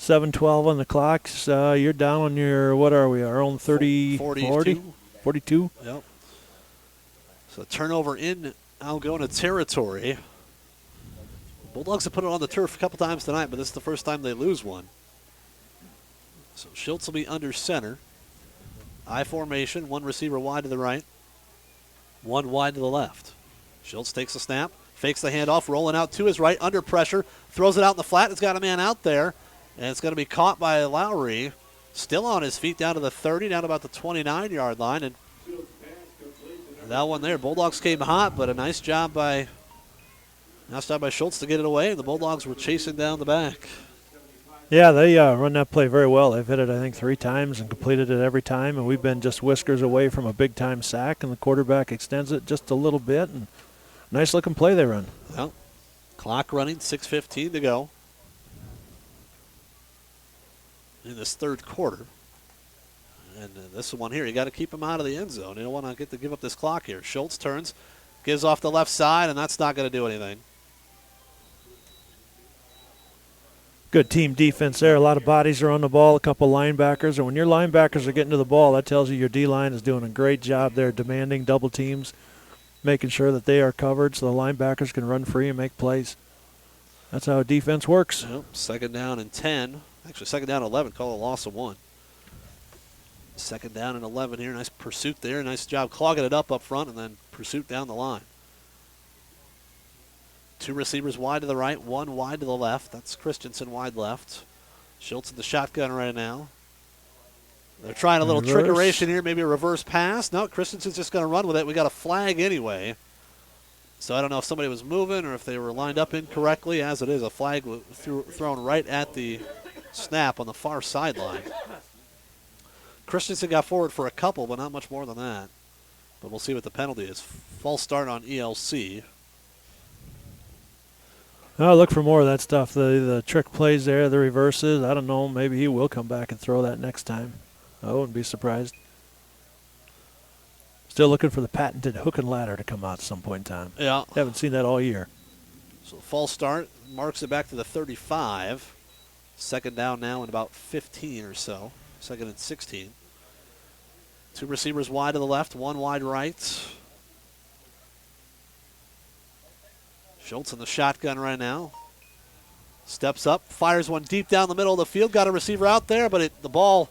7:12 on the clock. You're down on your, what are we, our own 30, 42. 42? Yep. So turnover in Algona territory. Bulldogs have put it on the turf a couple times tonight, but this is the first time they lose one. So Schultz will be under center. I formation, one receiver wide to the right, one wide to the left. Schultz takes a snap, fakes the handoff, rolling out to his right, under pressure, throws it out in the flat. It's got a man out there, and it's going to be caught by Lowry. Still on his feet down to the 30, down about the 29-yard line. And that one there, Bulldogs came hot, but a nice job by Schultz to get it away, and the Bulldogs were chasing down the back. Yeah, they run that play very well. They've hit it, I think, 3 times and completed it every time, and we've been just whiskers away from a big-time sack, and the quarterback extends it just a little bit, and nice-looking play they run. Well, clock running, 6:15 to go in this third quarter. And this one here, you got to keep him out of the end zone. You don't want to give up this clock here. Schultz turns, gives off the left side, and that's not going to do anything. Good team defense there. A lot of bodies are on the ball, a couple linebackers. And when your linebackers are getting to the ball, that tells you your D-line is doing a great job there, demanding double teams, making sure that they are covered so the linebackers can run free and make plays. That's how defense works. Yep, second down and 10. Actually, second down and 11. Call a loss of 1. Second down and 11 here. Nice pursuit there. Nice job clogging it up front and then pursuit down the line. 2 receivers wide to the right, 1 wide to the left. That's Christensen wide left. Schultz in the shotgun right now. They're trying a little trickeration here, maybe a reverse pass. No, Christensen's just going to run with it. We got a flag anyway. So I don't know if somebody was moving or if they were lined up incorrectly. As it is, a flag thrown right at the snap on the far sideline. Christensen got forward for a couple, but not much more than that. But we'll see what the penalty is. False start on ELC. Oh, look for more of that stuff. The trick plays there, the reverses. I don't know. Maybe he will come back and throw that next time. I wouldn't be surprised. Still looking for the patented hook and ladder to come out at some point in time. Yeah. Haven't seen that all year. So false start marks it back to the 35. Second down now in about 15 or so. Second and 16. 2 receivers wide to the left, 1 wide right. Schultz in the shotgun right now. Steps up, fires one deep down the middle of the field. Got a receiver out there, but the ball.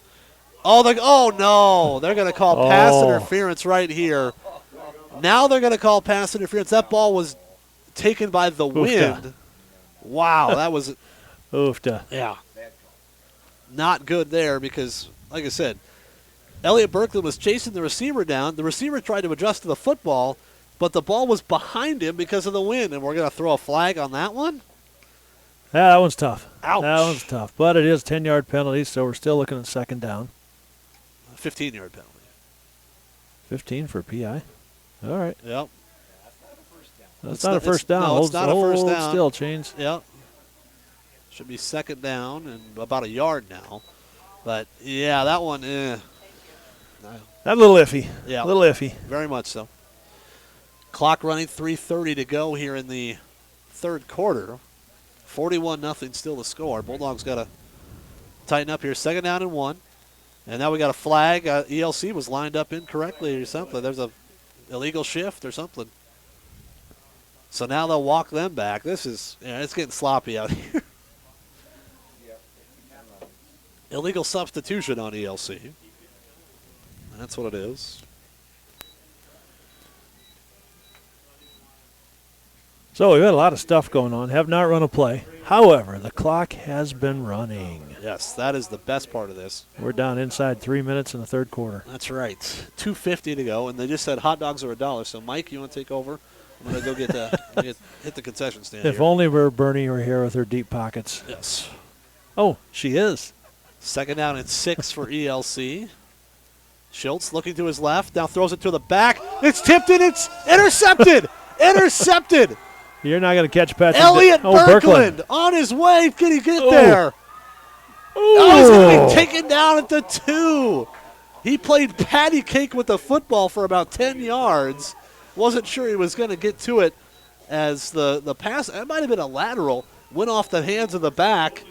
Oh no! They're going to call pass interference right here. Now they're going to call pass interference. That ball was taken by the wind. Wow, that was. Oofta. Yeah. Not good there because, like I said, Elliott Berkland was chasing the receiver down. The receiver tried to adjust to the football, but the ball was behind him because of the wind, and we're going to throw a flag on that one? Yeah, that one's tough. Ouch. That one's tough. But it is 10-yard penalty, so we're still looking at second down. 15-yard penalty. 15 for PI. All right. Yep. That's not a first down. No, it's not a first down. Still change. Yep. Should be second down and about a yard now. But, yeah, that one, That a little iffy. Yeah. A little iffy. Very much so. Clock running, 3:30 to go here in the third quarter. 41-0 still the score. Bulldogs got to tighten up here. Second down and 1. And now we got a flag. ELC was lined up incorrectly or something. There's a illegal shift or something. So now they'll walk them back. This is, it's getting sloppy out here. Illegal substitution on ELC. That's what it is. So we've had a lot of stuff going on. Have not run a play. However, the clock has been running. Yes, that is the best part of this. We're down inside 3 minutes in the third quarter. That's right. 2:50 to go, and they just said hot dogs are $1. So, Mike, you want to take over? I'm going to go hit the concession stand If here. only Bernie were here with her deep pockets. Yes. Oh, she is. Second down and 6 for ELC. Schultz looking to his left, now throws it to the back. It's tipped and it's intercepted. Intercepted. You're not going to catch Patrick. Elliot Birkeland. Birkeland on his way. Can he get Oh. there? Ooh. Oh, he's going to be taken down at the 2. He played patty cake with the football for about 10 yards. Wasn't sure he was going to get to it as the pass, it might have been a lateral, went off the hands of the back,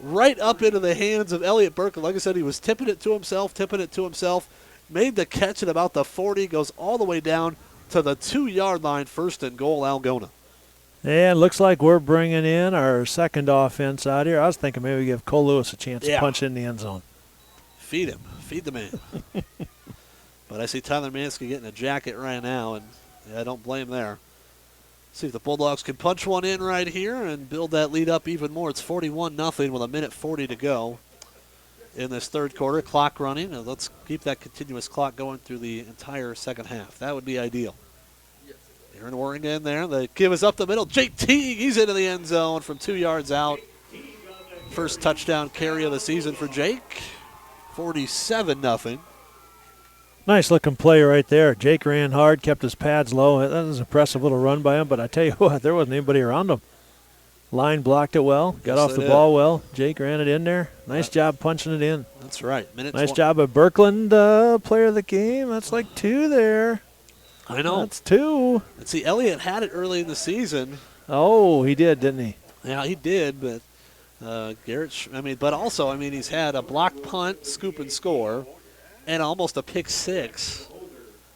right up into the hands of Elliot Birkeland. Like I said, he was tipping it to himself, made the catch at about the 40, goes all the way down to the 2-yard line, 1st and goal, Algona. And looks like we're bringing in our second offense out here. I was thinking maybe give Cole Lewis a chance to punch in the end zone. Feed him. Feed the man. But I see Tyler Mansky getting a jacket right now, and I don't blame there. See if the Bulldogs can punch one in right here and build that lead up even more. It's 41-0 with 1:40 to go in this third quarter. Clock running. And let's keep that continuous clock going through the entire second half. That would be ideal. Aaron Waring in there. The give is up the middle. Jake Teague, he's into the end zone from 2 yards out. First touchdown carry of the season for Jake. 47-0. Nice looking play right there. Jake ran hard, kept his pads low. That was an impressive little run by him, but I tell you what, there wasn't anybody around him. Line blocked it well, got off the ball well. Jake ran it in there. Nice job punching it in. That's right. Nice job of Birkeland, player of the game. That's like 2 there. I know. That's 2. And see, Elliott had it early in the season. Oh, he did, didn't he? Yeah, he did, but Garrett, but also, he's had a blocked punt, scoop and score, and almost a pick 6.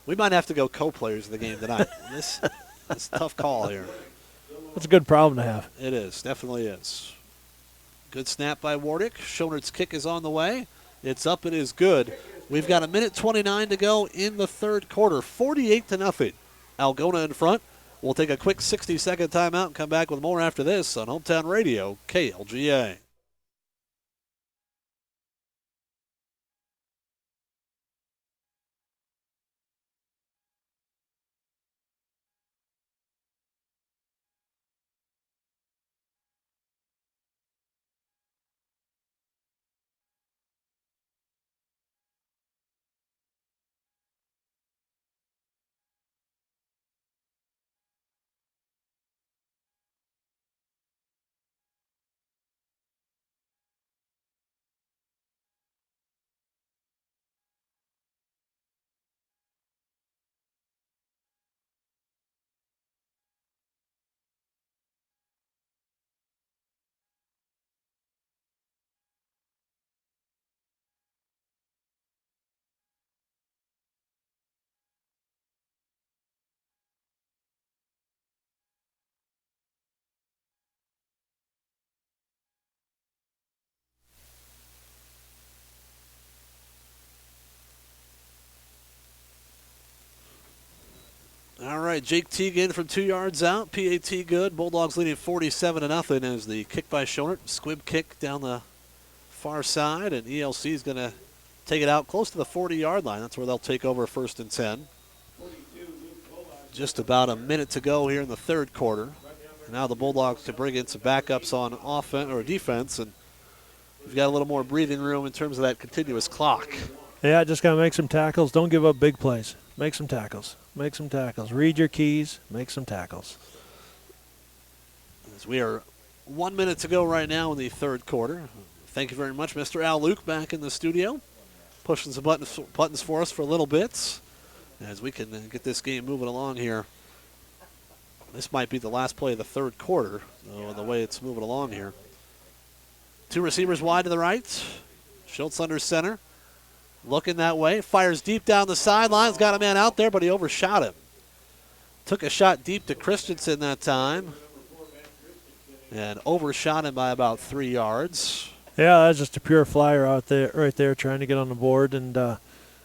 We might have to go co-players of the game tonight. This is a tough call here. That's a good problem to have. It is, definitely is. Good snap by Wardick. Schonert's kick is on the way. It's up, it is good. We've got 1:29 to go in the third quarter. 48-0. Algona in front. We'll take a quick 60-second timeout and come back with more after this on Hometown Radio, KLGA. All right, Jake Teague in from 2 yards out. PAT good. Bulldogs leading 47-0 as the kick by Schonert. Squib kick down the far side, and ELC is going to take it out close to the 40-yard line. That's where they'll take over 1st and 10. Just about a minute to go here in the third quarter. And now the Bulldogs to bring in some backups on offense or defense, and we've got a little more breathing room in terms of that continuous clock. Yeah, just got to make some tackles. Don't give up big plays. Make some tackles. Make some tackles. Read your keys. Make some tackles. As we are 1 minute to go right now in the third quarter. Thank you very much, Mr. Al Luke, back in the studio, pushing some buttons for us for a little bit as we can get this game moving along here. This might be the last play of the third quarter, the way it's moving along here. 2 receivers wide to the right. Schultz under center. Looking that way. Fires deep down the sidelines. Got a man out there, but he overshot him. Took a shot deep to Christensen that time. And overshot him by about 3 yards. Yeah, that's just a pure flyer out there, right there, trying to get on the board. And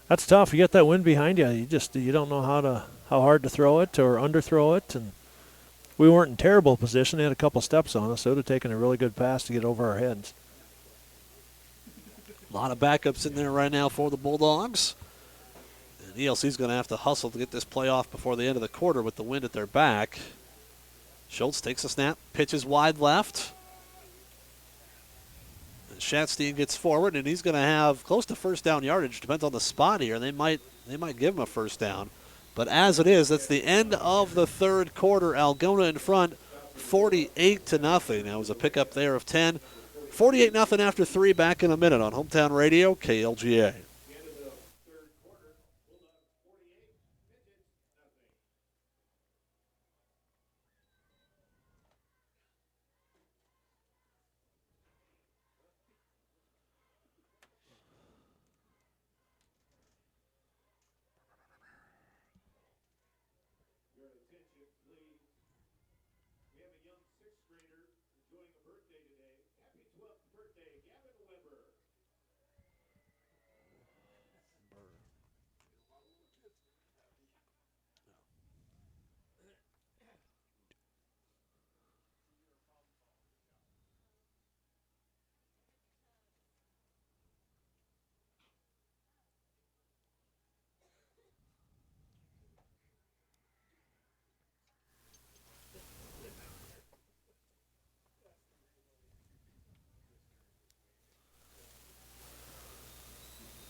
that's tough. You get that wind behind you. You don't know how hard to throw it or underthrow it. And we weren't in terrible position. They had a couple steps on us, so it would have taken a really good pass to get over our heads. A lot of backups in there right now for the Bulldogs. And ELC's going to have to hustle to get this play off before the end of the quarter with the wind at their back. Schultz takes a snap, pitches wide left. And Shatstein gets forward, and he's going to have close to first down yardage. Depends on the spot here. They might give him a first down. But as it is, that's the end of the third quarter. Algona in front, 48-0. That was a pickup there of 10. 48-0 after 3. Back in a minute on Hometown Radio, KLGA.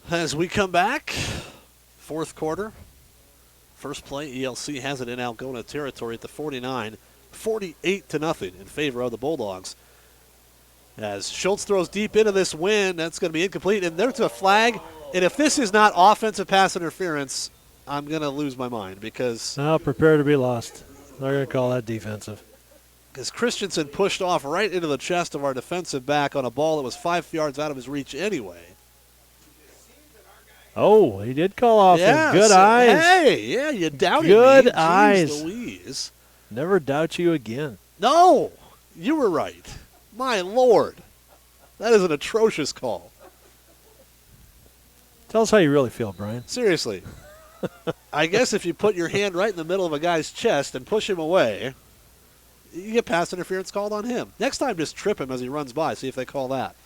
As we come back, fourth quarter, first play, ELC has it in Algona territory at the 49, 48-0 in favor of the Bulldogs. As Schultz throws deep into this win, that's going to be incomplete, and there's a flag. And if this is not offensive pass interference, I'm going to lose my mind because Now prepare to be lost. They're going to call that defensive. Because Christensen pushed off right into the chest of our defensive back on a ball that was 5 yards out of his reach anyway. Oh, he did call offense. Yes. Good eyes. Hey, yeah, you doubted me. Good Jeez eyes. Louise. Never doubt you again. No, you were right. My Lord. That is an atrocious call. Tell us how you really feel, Brian. Seriously. I guess if you put your hand right in the middle of a guy's chest and push him away, you get pass interference called on him. Next time, just trip him as he runs by. See if they call that.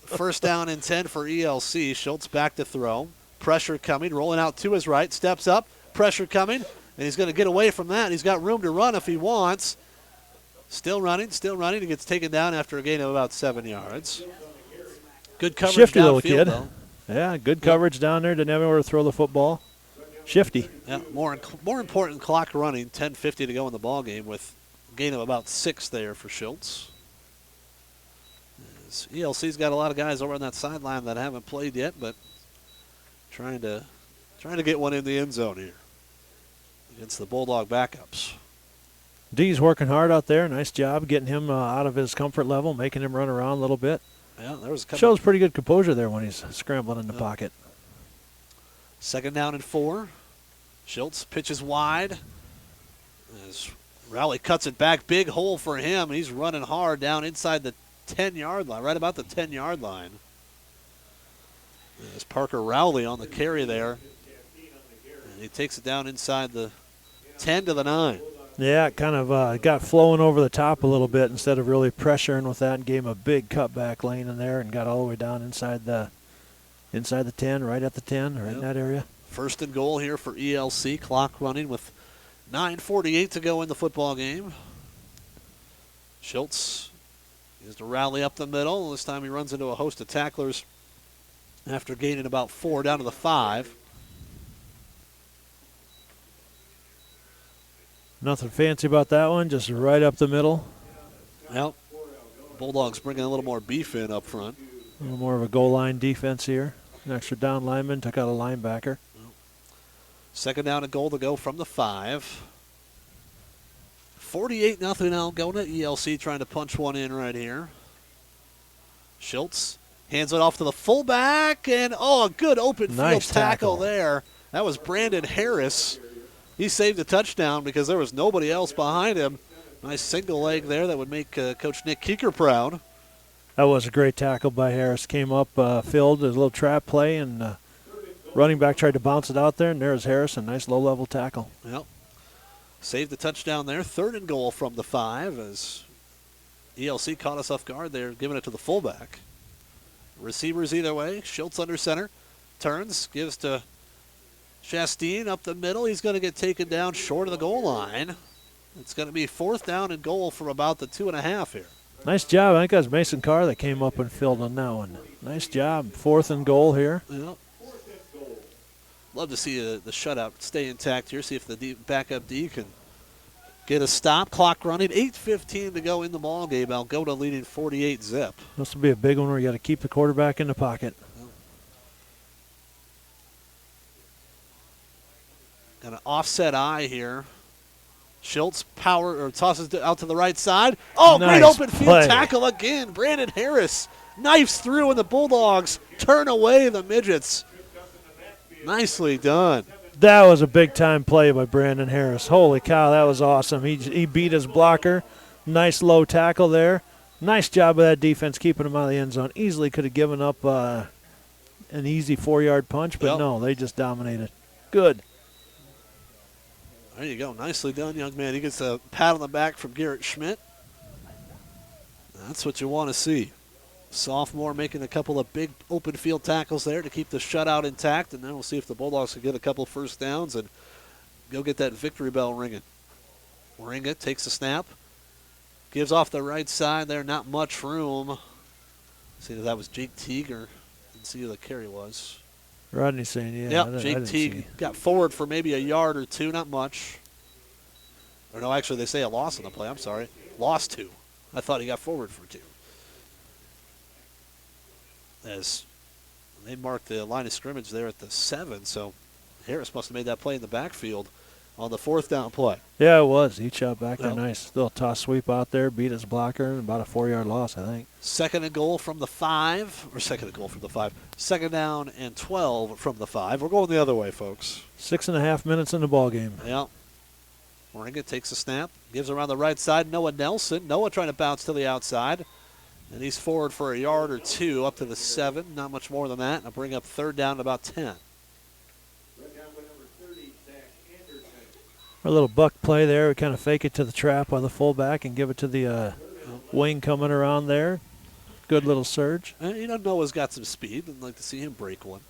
First down and 10 for ELC. Schultz back to throw. Pressure coming, rolling out to his right. Steps up, pressure coming, and he's going to get away from that. He's got room to run if he wants. Still running. He gets taken down after a gain of about 7 yards. Good coverage Shifty downfield, little kid. though. Yeah, good coverage down there. Didn't have anywhere to throw the football. Shifty. Yeah, more important clock running. 10:50 to go in the ball game with a gain of about 6 there for Schultz. ELC's got a lot of guys over on that sideline that haven't played yet, but trying to get one in the end zone here against the Bulldog backups. D's working hard out there. Nice job getting him out of his comfort level, making him run around a little bit. Yeah, there was a couple. Shows pretty good composure there when he's scrambling in the pocket. Second down and 4. Schultz pitches wide. As Rowley cuts it back, big hole for him. He's running hard down inside the 10-yard line, right about the 10-yard line. There's Parker Rowley on the carry there. And he takes it down inside the 10 to the 9. Yeah, it kind of got flowing over the top a little bit instead of really pressuring with that, and gave him a big cutback lane in there and got all the way down inside the 10, right at the 10, right in that area. First and goal here for ELC. Clock running with 9:48 to go in the football game. Schultz is to rally up the middle. This time he runs into a host of tacklers after gaining about 4 down to the 5. Nothing fancy about that one, just right up the middle. Well, Bulldogs bringing a little more beef in up front. A little more of a goal line defense here. An extra down lineman, took out a linebacker. Second down and goal to go from the 5. 48-0 Algona. ELC trying to punch one in right here. Schultz hands it off to the fullback, and a good open field tackle there. That was Brandon Harris. He saved a touchdown because there was nobody else behind him. Nice single leg there that would make Coach Nick Keeker proud. That was a great tackle by Harris. Came up, filled a little trap play, and running back tried to bounce it out there, and there's Harris, a nice low-level tackle. Yep. Saved the touchdown there. Third and goal from the 5 as ELC caught us off guard there, giving it to the fullback. Receivers either way. Schultz under center. Turns, gives to Chastain up the middle. He's going to get taken down short of the goal line. It's going to be 4th down and goal from about the 2.5 here. Nice job. I think that was Mason Carr that came up and filled on that one. Nice job. 4th and goal here. Yep. Love to see the shutout stay intact here. See if the backup D can get a stop. Clock running. 8:15 to go in the ball game. Algona leading 48-zip. This will be a big one where you got to keep the quarterback in the pocket. Got an offset eye here. Schultz tosses it out to the right side. Oh, Nice great open field play. tackle again. Brandon Harris knifes through, and the Bulldogs turn away the midgets. Nicely done. That was a big-time play by Brandon Harris. Holy cow, that was awesome. He beat his blocker. Nice low tackle there. Nice job of that defense keeping him out of the end zone. Easily could have given up an easy 4-yard punch, but Yep. no, they just dominated. Good. There you go. Nicely done, young man. He gets a pat on the back from Garrett Schmidt. That's what you want to see. Sophomore making a couple of big open field tackles there to keep the shutout intact, and then we'll see if the Bulldogs can get a couple first downs and go get that victory bell ringing. Moringa takes a snap, gives off the right side there, not much room. See if that was Jake Teague or didn't see who the carry was. Rodney's saying, yeah. Yep, Jake Teague got forward for maybe a yard or two, not much. Or no, actually they say a loss on the play. I'm sorry. Lost 2. I thought he got forward for 2. As they marked the line of scrimmage there at the 7, so Harris must have made that play in the backfield on the 4th down play. Yeah, it was. He shot back there Yep. nice. Little toss sweep out there, beat his blocker, and about a 4-yard loss, I think. 2nd and goal from the 5, or 2nd and goal from the 5. 2nd down and 12 from the 5. We're going the other way, folks. 6.5 minutes in the ball game. Yeah. Moringa takes a snap, gives around the right side. Noah Nelson. Noah trying to bounce to the outside. And he's forward for a yard or 2 up to the 7. Not much more than that. And I'll bring up 3rd down at about 10. Our little buck play there. We kind of fake it to the trap on the fullback and give it to the wing coming around there. Good little surge. You know, Noah's got some speed. I'd like to see him break one.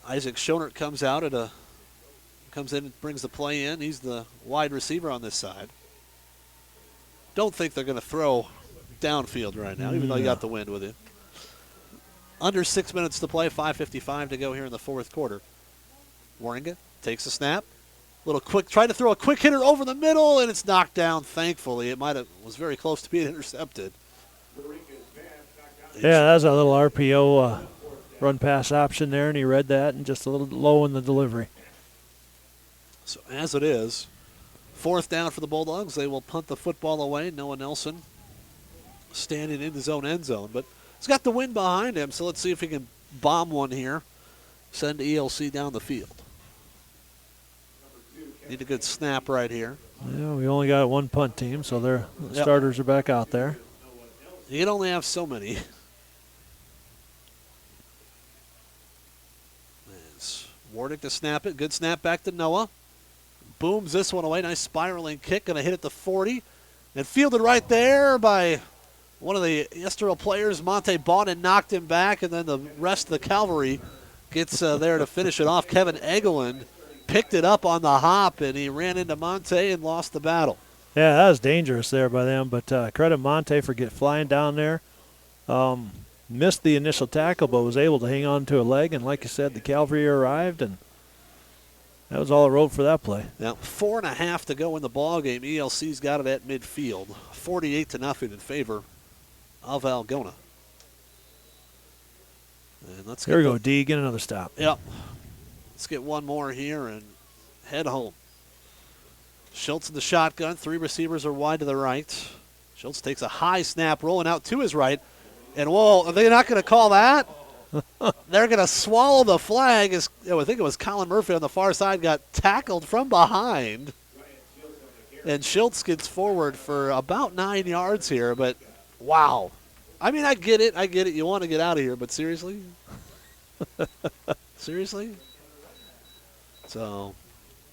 Isaac Schonert comes in and brings the play in. He's the wide receiver on this side. Don't think they're going to throw downfield right now, even though you got the wind with it. Under 6 minutes to play, 5:55 to go here in the 4th quarter. Moringa takes a snap. Little quick, tried to throw a quick hitter over the middle, and it's knocked down. Thankfully, it was very close to being intercepted. Yeah, that was a little RPO run pass option there, and he read that and just a little low in the delivery. So as it is, 4th down for the Bulldogs. They will punt the football away. Noah Nelson standing in his own end zone, but he's got the wind behind him, so let's see if he can bomb one here, send ELC down the field. Need a good snap right here. Yeah, we only got one punt team, so the starters are back out there. You can only have so many. It's Wardick to snap it. Good snap back to Noah. Booms this one away. Nice spiraling kick. Going to hit at the 40. And fielded right there by one of the Estherville players. Monte bought and knocked him back. And then the rest of the cavalry gets there to finish it off. Kevin Egeland picked it up on the hop, and he ran into Monte and lost the battle. Yeah, that was dangerous there by them, but credit Monte for flying down there. Missed the initial tackle, but was able to hang on to a leg, and like you said, the cavalry arrived, and that was all it wrote for that play. Now, 4.5 to go in the ball game. ELC's got it at midfield, 48-0 in favor of Algona. And let's Here we go, D, get another stop. Yep. Let's get one more here and head home. Schultz in the shotgun. 3 receivers are wide to the right. Schultz takes a high snap, rolling out to his right. And, whoa, are they not going to call that? They're going to swallow the flag. I think it was Colin Murphy on the far side got tackled from behind. And Schultz gets forward for about 9 yards here. But, wow. I mean, I get it. You want to get out of here, but seriously? Seriously? So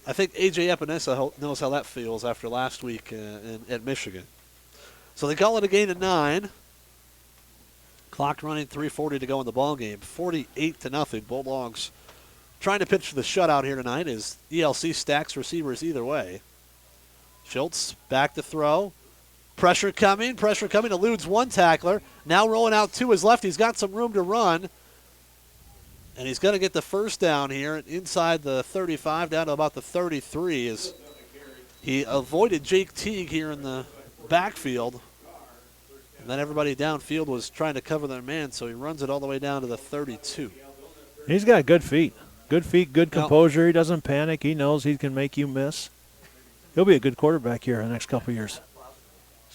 I think A.J. Epinesa knows how that feels after last week at Michigan. So they call it a gain of 9. Clock running, 3:40 to go in the ball game. 48-0. Bulldogs trying to pitch the shutout here tonight as ELC stacks receivers either way. Schultz back to throw. Pressure coming, eludes one tackler. Now rolling out to his left. He's got some room to run. And he's going to get the first down here inside the 35 down to about the 33 as He avoided Jake Teague here in the backfield. And then everybody downfield was trying to cover their man, so he runs it all the way down to the 32. He's got good feet. Good feet, good composure. He doesn't panic. He knows he can make you miss. He'll be a good quarterback here in the next couple of years.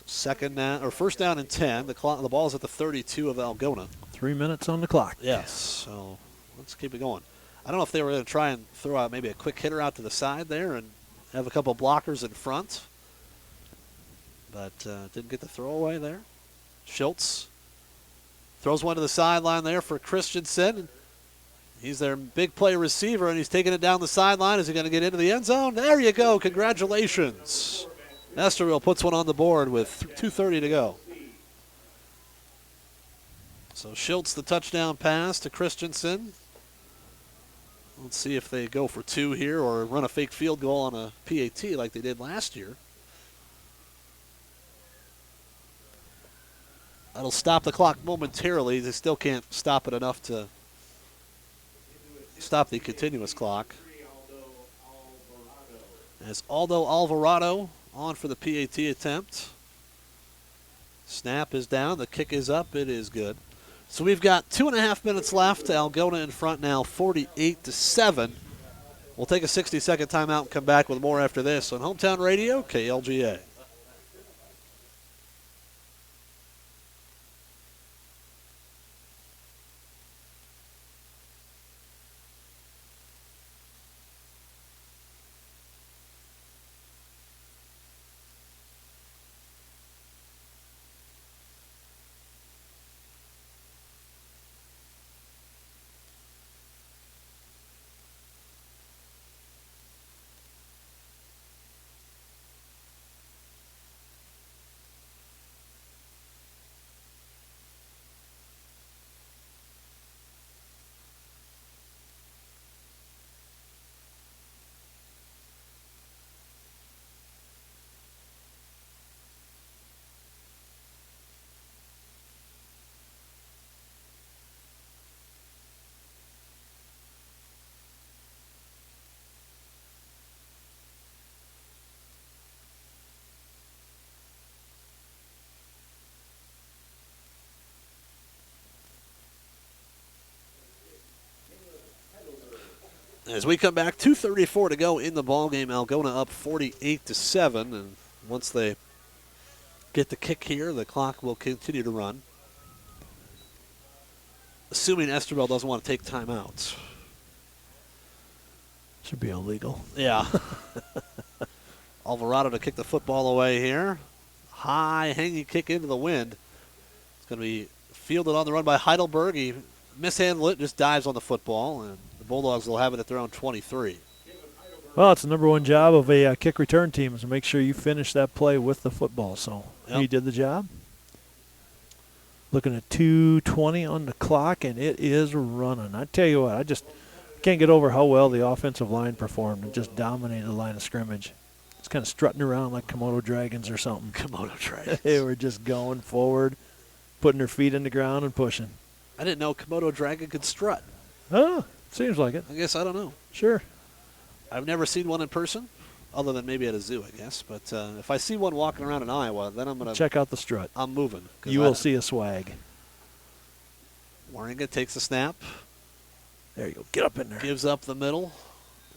First down and 10. The ball's at the 32 of Algona. 3 minutes on the clock. Yes, so let's keep it going. I don't know if they were going to try and throw out maybe a quick hitter out to the side there and have a couple blockers in front, but didn't get the throwaway there. Schultz throws one to the sideline there for Christensen. He's their big play receiver, and he's taking it down the sideline. Is he going to get into the end zone? There you go. Congratulations. Estherville puts one on the board with 2:30 to go. So Schultz, the touchdown pass to Christensen. Let's see if they go for 2 here or run a fake field goal on a PAT like they did last year. That'll stop the clock momentarily. They still can't stop it enough to stop the continuous clock. As Aldo Alvarado on for the PAT attempt. Snap is down. The kick is up. It is good. So we've got 2.5 minutes left. Algona in front now, 48-7. We'll take a 60-second timeout and come back with more after this on Hometown Radio, KLGA. As we come back, 2:34 to go in the ball game. Algona up 48-7, and once they get the kick here, the clock will continue to run. Assuming Estherville doesn't want to take timeouts. Should be illegal. Yeah. Alvarado to kick the football away here. High hanging kick into the wind. It's going to be fielded on the run by Heidelberg. He mishandled it, just dives on the football, and the Bulldogs will have it at their own 23. Well, it's the number one job of a kick return team is to make sure you finish that play with the football. So he did the job. Looking at 2:20 on the clock, and it is running. I tell you what, I just can't get over how well the offensive line performed and just dominated the line of scrimmage. It's kind of strutting around like Komodo dragons or something. Komodo dragons. They were just going forward, putting their feet in the ground and pushing. I didn't know Komodo dragon could strut. Oh, seems like it. I guess I don't know. Sure. I've never seen one in person, other than maybe at a zoo, I guess. But if I see one walking around in Iowa, then I'm going to check out the strut. I'm moving. You will see a swag. Waringa takes the snap. There you go. Get up in there. Gives up the middle.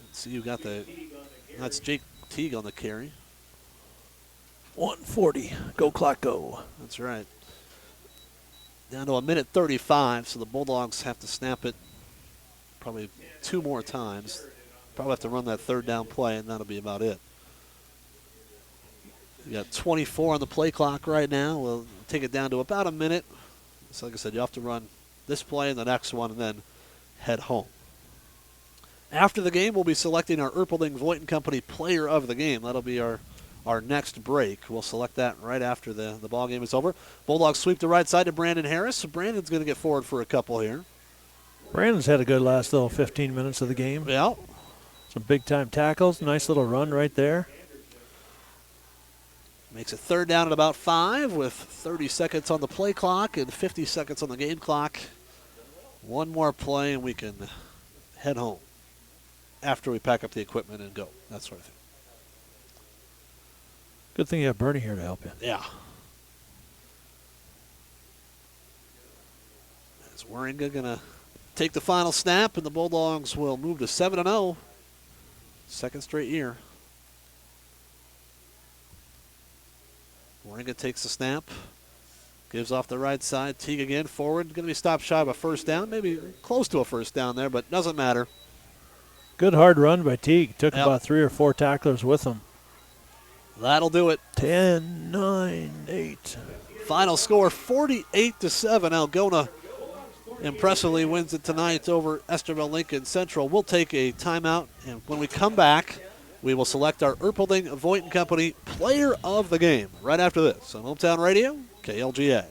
Let's see, you got that's Jake Teague on the carry. 1:40. Go clock go. That's right. Down to 1:35, so the Bulldogs have to snap it probably 2 more times. Probably have to run that third down play, and that'll be about it. We got 24 on the play clock right now. We'll take it down to about a minute. So like I said, you have to run this play and the next one and then head home. After the game, we'll be selecting our Erpelding Voigt & Company player of the game. That'll be our next break. We'll select that right after the ball game is over. Bulldogs sweep the right side to Brandon Harris. So Brandon's going to get forward for a couple here. Brandon's had a good last little 15 minutes of the game. Yeah. Some big-time tackles. Nice little run right there. Makes it third down at about 5 with 30 seconds on the play clock and 50 seconds on the game clock. One more play and we can head home after we pack up the equipment and go, that sort of thing. Good thing you have Bernie here to help you. Yeah. Is Warringa going to take the final snap, and the Bulldogs will move to 7-0. Second straight year. Warringa takes the snap. Gives off the right side. Teague again forward. Going to be stopped shy of a first down. Maybe close to a first down there, but doesn't matter. Good hard run by Teague. Took Yep. about 3 or 4 tacklers with him. That'll do it. 10, 9, 8. Final score 48-7. Algona impressively wins it tonight over Estherville Lincoln Central. We'll take a timeout, and when we come back, we will select our Erpelding Voigt & Company Player of the Game right after this on Hometown Radio, KLGA.